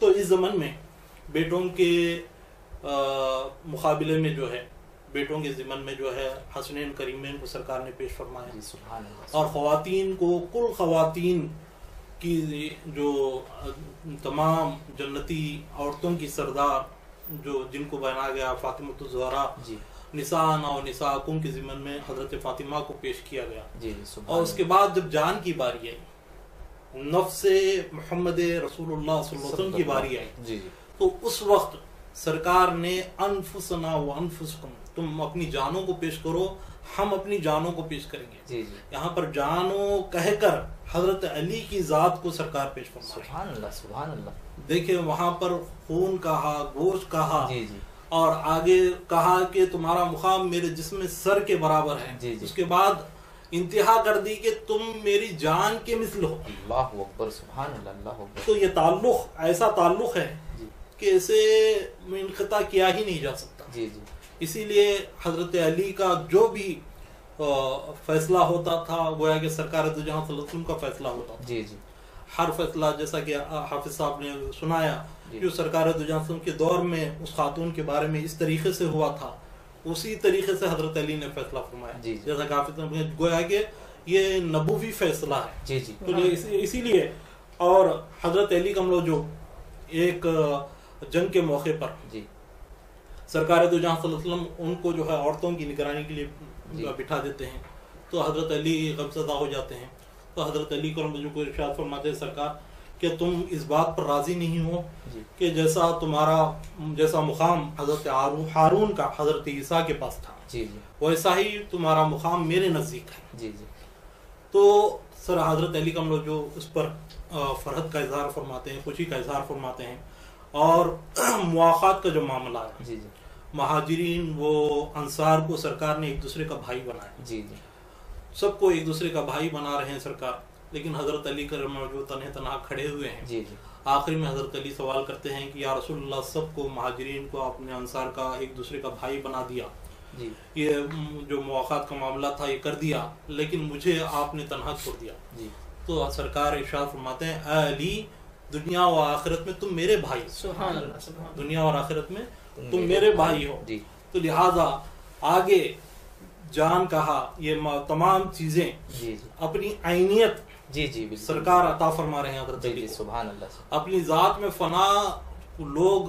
تو اس زمن میں بیٹوں کے مقابلے میں جو ہے بیٹوں کے ضمن میں جو ہے حسنین کریمین کو سرکار نے پیش فرمایا، اور خواتین کو کل خواتین کی جو تمام جنتی عورتوں کی سردار جو جن کو بنا گیا فاطمۃ الزہرا نساء و نساءکم کے ضمن میں حضرت فاطمہ کو پیش کیا گیا، اور اس کے بعد جب جان کی باری آئی، نفس محمد رسول اللہ صلی اللہ علیہ وسلم کی باری آئی، تو اس وقت سرکار نے انفسنا و انفسکم، تم اپنی جانوں کو پیش کرو، ہم اپنی جانوں کو پیش کریں گے۔ یہاں پر جانوں کہہ کر حضرت علی کی ذات کو سرکار پیش فرما رہے ہیں۔ سبحان اللہ سبحان اللہ۔ دیکھیں وہاں پر خون کہا، گوشت کہا، اور آگے کہا کہ تمہارا مقام میرے جسم سر کے برابر ہے، اس کے بعد انتہا کر دی کہ تم میری جان کے مثل ہو۔ اللہ اکبر، سبحان اللہ، اللہ اکبر۔ تو یہ تعلق ایسا تعلق ہے کہ اسے انقطاع کیا ہی نہیں جا سکتا۔ اسی لیے حضرت علی کا جو بھی فیصلہ ہوتا تھا گویا کہ سرکار دو جہاں صلی اللہ علیہ وسلم کا فیصلہ ہوتا تھا۔ ہر فیصلہ جیسا کہ حافظ صاحب نے سنایا جو سرکار دو جہاں صلی اللہ علیہ وسلم کے دور میں اس خاتون کے بارے میں اس طریقے سے ہوا تھا، اسی طریقے سے حضرت علی نے فیصلہ فرمایا، جیسا کہ حافظ نے گویا کہ یہ نبوی فیصلہ ہے۔ تو اسی لیے اور حضرت علی کا جو ایک جنگ کے موقع پر سرکار دو جہاں صلی اللہ علیہ وسلم ان کو جو ہے عورتوں کی نگرانی کے لیے بٹھا دیتے ہیں، تو حضرت علی غمزدہ ہو جاتے ہیں، تو حضرت علی کو ارشاد فرماتے ہیں سرکار کہ تم اس بات پر راضی نہیں ہو کہ جیسا مقام حضرت ہارون کا حضرت عیسیٰ کے پاس تھا ویسا ہی تمہارا مقام میرے نزدیک ہے۔ تو سر حضرت علی کا جو اس پر فرحت کا اظہار فرماتے ہیں، خوشی کا اظہار فرماتے ہیں، اور مواخات کا جو معاملہ ہے، مہاجرین وہ انصار کو سرکار نے ایک دوسرے کا بھائی بنایا، سب کو ایک دوسرے کا بھائی بنا رہے ہیں سرکار، لیکن حضرت علی کا جو تنہا کھڑے ہوئے ہیں۔ آخری میں حضرت علی سوال کرتے ہیں کہ یا رسول اللہ، سب کو مہاجرین کو اپنے انصار کا ایک دوسرے کا بھائی بنا دیا، یہ جو مواخات کا معاملہ تھا یہ کر دیا، لیکن مجھے آپ نے تنہا چھوڑ دیا۔ تو سرکار ارشاد فرماتے ہیں اے علی، دنیا و آخرت میں تم میرے بھائی، دنیا اور آخرت میں تم میرے بھائی ہو، تو لہذا آگے جان کہا، یہ تمام چیزیں اپنی عینیت سرکار عطا فرما رہے ہیں حضرت علی کو۔ اپنی ذات میں فنا، لوگ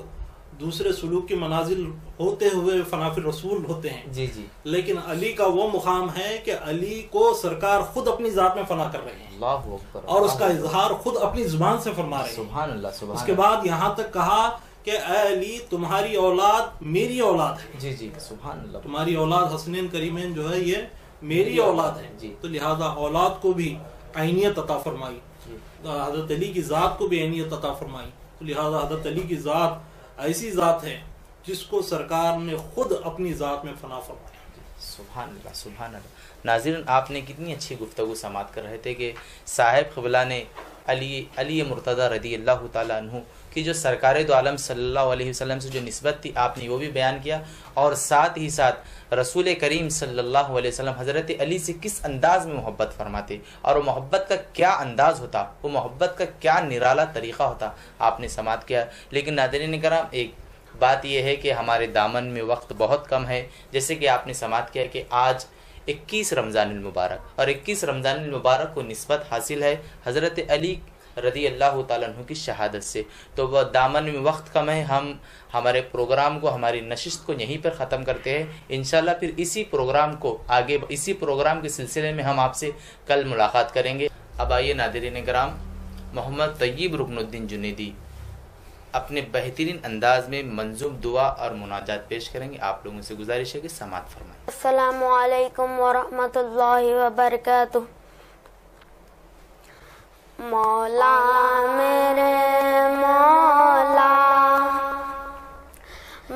دوسرے سلوک کی منازل ہوتے ہوئے فنا فی رسول ہوتے ہیں، لیکن علی کا وہ مقام ہے کہ علی کو سرکار خود اپنی ذات میں فنا کر رہے ہیں، اور اس کا اظہار خود اپنی زبان سے فرما رہے ہیں۔ اس کے بعد یہاں تک کہا کہ اے علی، تمہاری اولاد میری اولاد ہے، سبحان اللہ، تمہاری اولاد حسنین کریمین جو ہے یہ میری اولاد ہے، تو لہذا اولاد کو بھی عینیت عطا فرمائی، حضرت علی کی ذات کو بھی عینیت عطا فرمائی، تو لہذا حضرت علی کی ذات ایسی ذات ہے جس کو سرکار نے خود اپنی ذات میں فنا فرمایا۔ سبحان اللہ سبحان اللہ۔ ناظرین، آپ نے کتنی اچھی گفتگو سماعت کر رہے تھے کہ صاحب قبلہ نے علی مرتضیٰ رضی اللہ تعالیٰ عنہ کی جو سرکار دو عالم صلی اللہ علیہ وسلم سے جو نسبت تھی آپ نے وہ بھی بیان کیا، اور ساتھ ہی ساتھ رسول کریم صلی اللہ علیہ وسلم حضرت علی سے کس انداز میں محبت فرماتے، اور وہ محبت کا کیا انداز ہوتا، وہ محبت کا کیا نرالا طریقہ ہوتا، آپ نے سماعت کیا۔ لیکن ناظرین کرام، ایک بات یہ ہے کہ ہمارے دامن میں وقت بہت کم ہے، جیسے کہ آپ نے سماعت کیا کہ آج 21 رمضان المبارک، اور 21 رمضان المبارک کو نسبت حاصل ہے حضرت علی رضی اللہ تعالیٰ عنہ کی شہادت سے، تو وہ دامن میں وقت کم ہے، ہم ہمارے پروگرام کو، ہماری نشست کو یہیں پر ختم کرتے ہیں۔ انشاءاللہ پھر اسی پروگرام کو آگے، اسی پروگرام کے سلسلے میں ہم آپ سے کل ملاقات کریں گے۔ اب آئیے ناظرین کرام، محمد طیب رکن الدین جنیدی اپنے بہترین انداز میں منظوم دعا اور مناجات پیش کریں گے، آپ لوگوں سے گزارش ہے کہ سماعت فرمائیں۔ السلام علیکم ورحمۃ اللہ وبرکاتہ۔ مولا میرے مولا،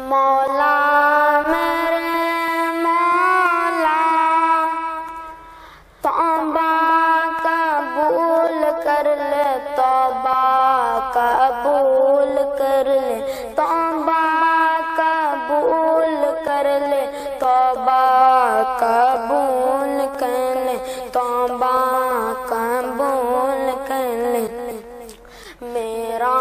مولا میرے مولا، توبہ قبول کر لے، توبہ قبول کر لے، توبہ قبول کر لے، توبہ قبول کر لے، توبہ قبول کر لے۔ میرا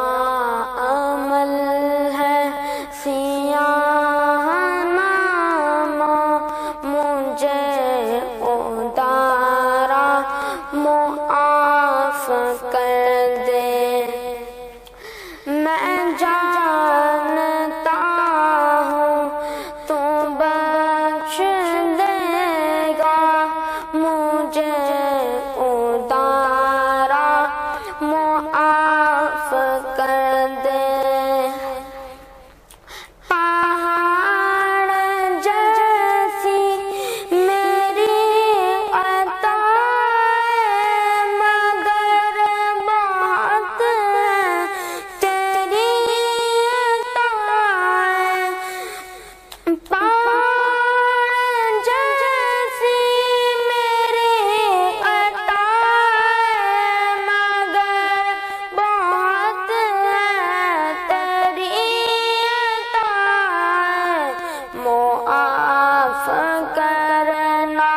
کرنا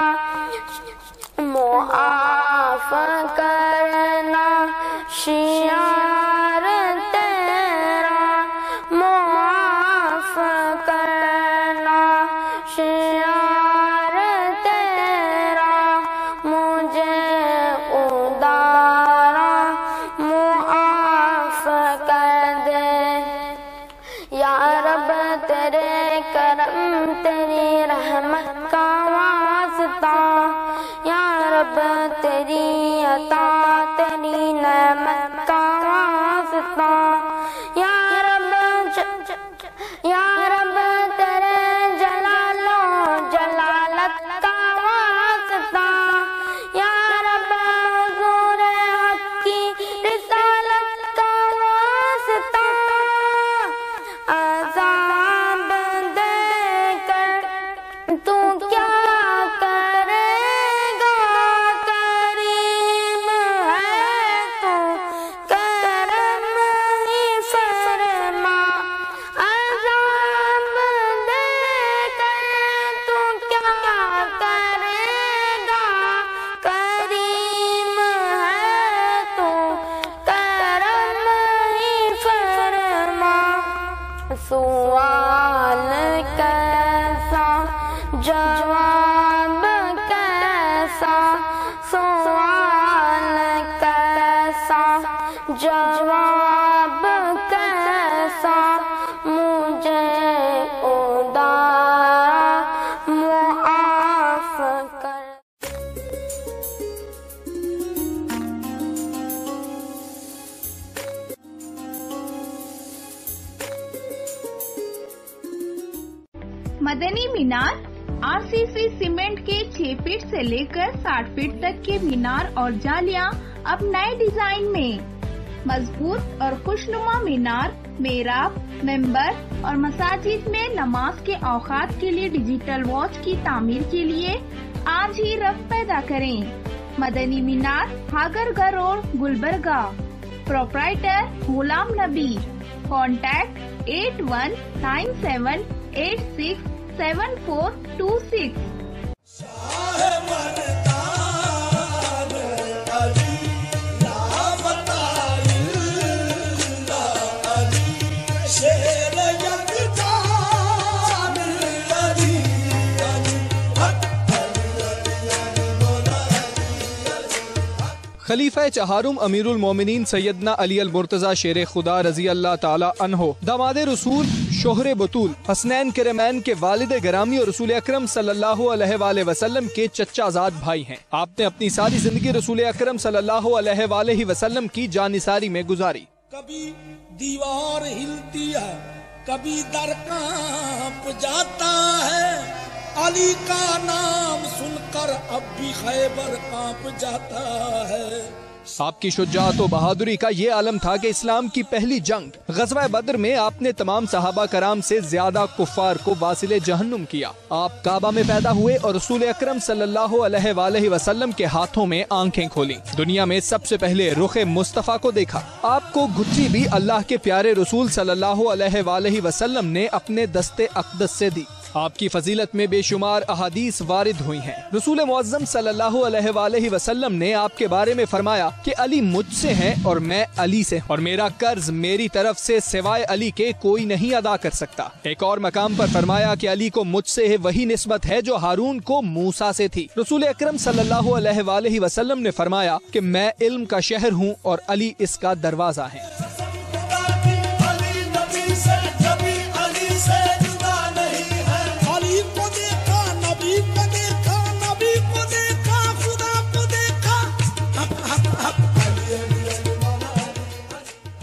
معاف کرنا شیار تیرا معاف کرنا شیار تیرا مجھے ادارا معاف کر دے یا رب تیرے کرم تیری رحمت کا واسطہ یا رب تیری عطا تیری نعمت کا واسطہ یا رب تیرے جلال و جلالت کا واسطہ یا رب حضور حق کی رسالت کا واسطہ عذاب دے کر تو کیا کرے گا کریم ہے تو کرم ہی فرما عذاب دے کر تو کیا کرے گا کریم ہے تو کرم ہی فرما سوال کیسا جواب کیسا سوال کیسا جواب کیسا مجھے ادارا معاف کر مدنی مینار RCC سیمنٹ کے 6 فٹ سے لے کر 60 فٹ تک کے مینار اور جالیاں اب نئے ڈیزائن میں مضبوط اور خوشنما مینار محراب ممبر اور مساجد میں نماز کے اوقات کے لیے ڈیجیٹل واچ کی تعمیر کے لیے آج ہی رفت پیدا کریں مدنی مینار ہاگرگہ روڈ گلبرگہ پروپرائٹر غلام نبی کانٹیکٹ 8197867426 خلیفہ چہارم امیر المومنین سیدنا علی المرتضی شیر خدا رضی اللہ تعالی عنہ داماد رسول شوہر بطول حسنین کرمین کے والد گرامی اور رسول اکرم صلی اللہ علیہ وآلہ وسلم کے چچا زاد بھائی ہیں. آپ نے اپنی ساری زندگی رسول اکرم صلی اللہ علیہ وآلہ وسلم کی جانثاری میں گزاری. کبھی دیوار ہلتی ہے کبھی در کانپ جاتا ہے علی کا نام سن کر اب بھی خیبر کانپ جاتا ہے. آپ کی شجاعت و بہادری کا یہ عالم تھا کہ اسلام کی پہلی جنگ غزوہ بدر میں آپ نے تمام صحابہ کرام سے زیادہ کفار کو واصل جہنم کیا. آپ کعبہ میں پیدا ہوئے اور رسول اکرم صلی اللہ علیہ وآلہ وسلم کے ہاتھوں میں آنکھیں کھولیں. دنیا میں سب سے پہلے رخ مصطفیٰ کو دیکھا. آپ کو گھٹی بھی اللہ کے پیارے رسول صلی اللہ علیہ وآلہ وسلم نے اپنے دستے اقدس سے دی. آپ کی فضیلت میں بے شمار احادیث وارد ہوئی ہیں. رسول معظم صلی اللہ علیہ وآلہ وسلم نے آپ کے بارے میں فرمایا کہ علی مجھ سے ہیں اور میں علی سے، اور میرا قرض میری طرف سے سوائے علی کے کوئی نہیں ادا کر سکتا. ایک اور مقام پر فرمایا کہ علی کو مجھ سے وہی نسبت ہے جو ہارون کو موسیٰ سے تھی. رسول اکرم صلی اللہ علیہ وآلہ وسلم نے فرمایا کہ میں علم کا شہر ہوں اور علی اس کا دروازہ ہے.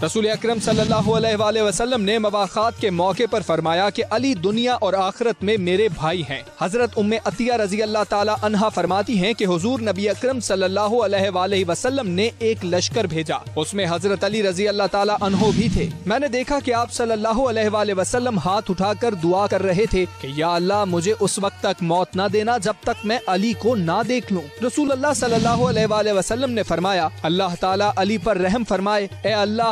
رسول اکرم صلی اللہ علیہ وآلہ وسلم نے مواخات کے موقع پر فرمایا کہ علی دنیا اور آخرت میں میرے بھائی ہیں. حضرت ام عطیہ رضی اللہ تعالی عنہا فرماتی ہیں کہ حضور نبی اکرم صلی اللہ علیہ وآلہ وسلم نے ایک لشکر بھیجا. اس میں حضرت علی رضی اللہ تعالی عنہ بھی تھے. میں نے دیکھا کہ آپ صلی اللہ علیہ وآلہ وسلم ہاتھ اٹھا کر دعا کر رہے تھے کہ یا اللہ مجھے اس وقت تک موت نہ دینا جب تک میں علی کو نہ دیکھ لوں. رسول اللہ صلی اللہ علیہ وآلہ وسلم نے فرمایا اللہ تعالی علی پر رحم فرمائے. اے اللہ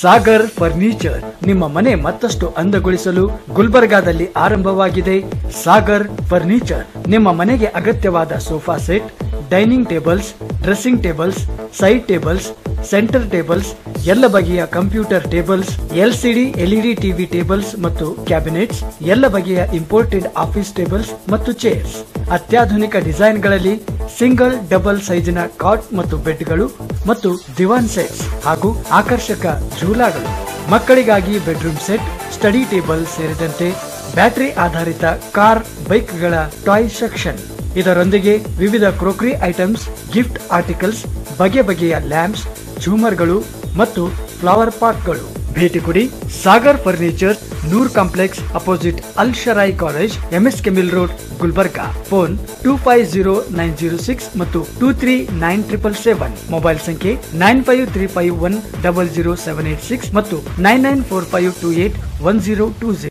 ಸಾಗರ್ ಫರ್ನಿಚರ್ ನಿಮ್ಮ ಮನೆ ಮತ್ತಷ್ಟು ಅಂದಗೊಳಿಸಲು ಗುಲ್ಬರ್ಗಾದಲ್ಲಿ ಆರಂಭವಾಗಿದೆ ಸಾಗರ್ ಫರ್ನಿಚರ್. ನಿಮ್ಮ ಮನೆಗೆ ಅಗತ್ಯವಾದ sofa set, dining tables, dressing tables, side tables, centre tables, ಎಲ್ಲ ಬಗೆಯ computer tables, LCD LED TV tables ಮತ್ತು ಕ್ಯಾಬಿನೆಟ್ಸ್, ಎಲ್ಲ ಬಗೆಯ ಇಂಪೋರ್ಟೆಡ್ ಆಫೀಸ್ ಟೇಬಲ್ಸ್ ಮತ್ತು ಚೇರ್ಸ್, ಅತ್ಯಾಧುನಿಕ ಡಿಸೈನ್ಗಳಲ್ಲಿ ಸಿಂಗಲ್ ಡಬಲ್ ಸೈಜಿನ ಕಾಟ್ ಮತ್ತು ಬೆಡ್ಗಳು ಮತ್ತು ದಿವಾನ್ ಸೆಟ್ಸ್ ಹಾಗೂ ಆಕರ್ಷಕ ಝೂಲಾಗಳು, ಮಕ್ಕಳಿಗಾಗಿ ಬೆಡ್ರೂಮ್ ಸೆಟ್, ಸ್ಟಡಿ ಟೇಬಲ್ ಸೇರಿದಂತೆ ಬ್ಯಾಟರಿ ಆಧಾರಿತ ಕಾರ್ ಬೈಕ್ಗಳ ಟಾಯ್ ಸೆಕ್ಷನ್. ಇದರೊಂದಿಗೆ ವಿವಿಧ ಕ್ರೋಕರಿ ಐಟಮ್ಸ್, ಗಿಫ್ಟ್ ಆರ್ಟಿಕಲ್ಸ್, ಬಗೆ ಬಗೆಯ ಲ್ಯಾಂಪ್ಸ್, ಝೂಮರ್ಗಳು ಮತ್ತು ಫ್ಲವರ್ ಪಾಟ್ಗಳು. ಭೇಟಿ ಕೊಡಿ Sagar furniture, Noor complex opposite Al Sharayi college, MSK mill road, Gulbarga. Phone 250906 ಮತ್ತು 239777. ಮೊಬೈಲ್ ಸಂಖ್ಯೆ 9535100786 ಮತ್ತು 9945281020.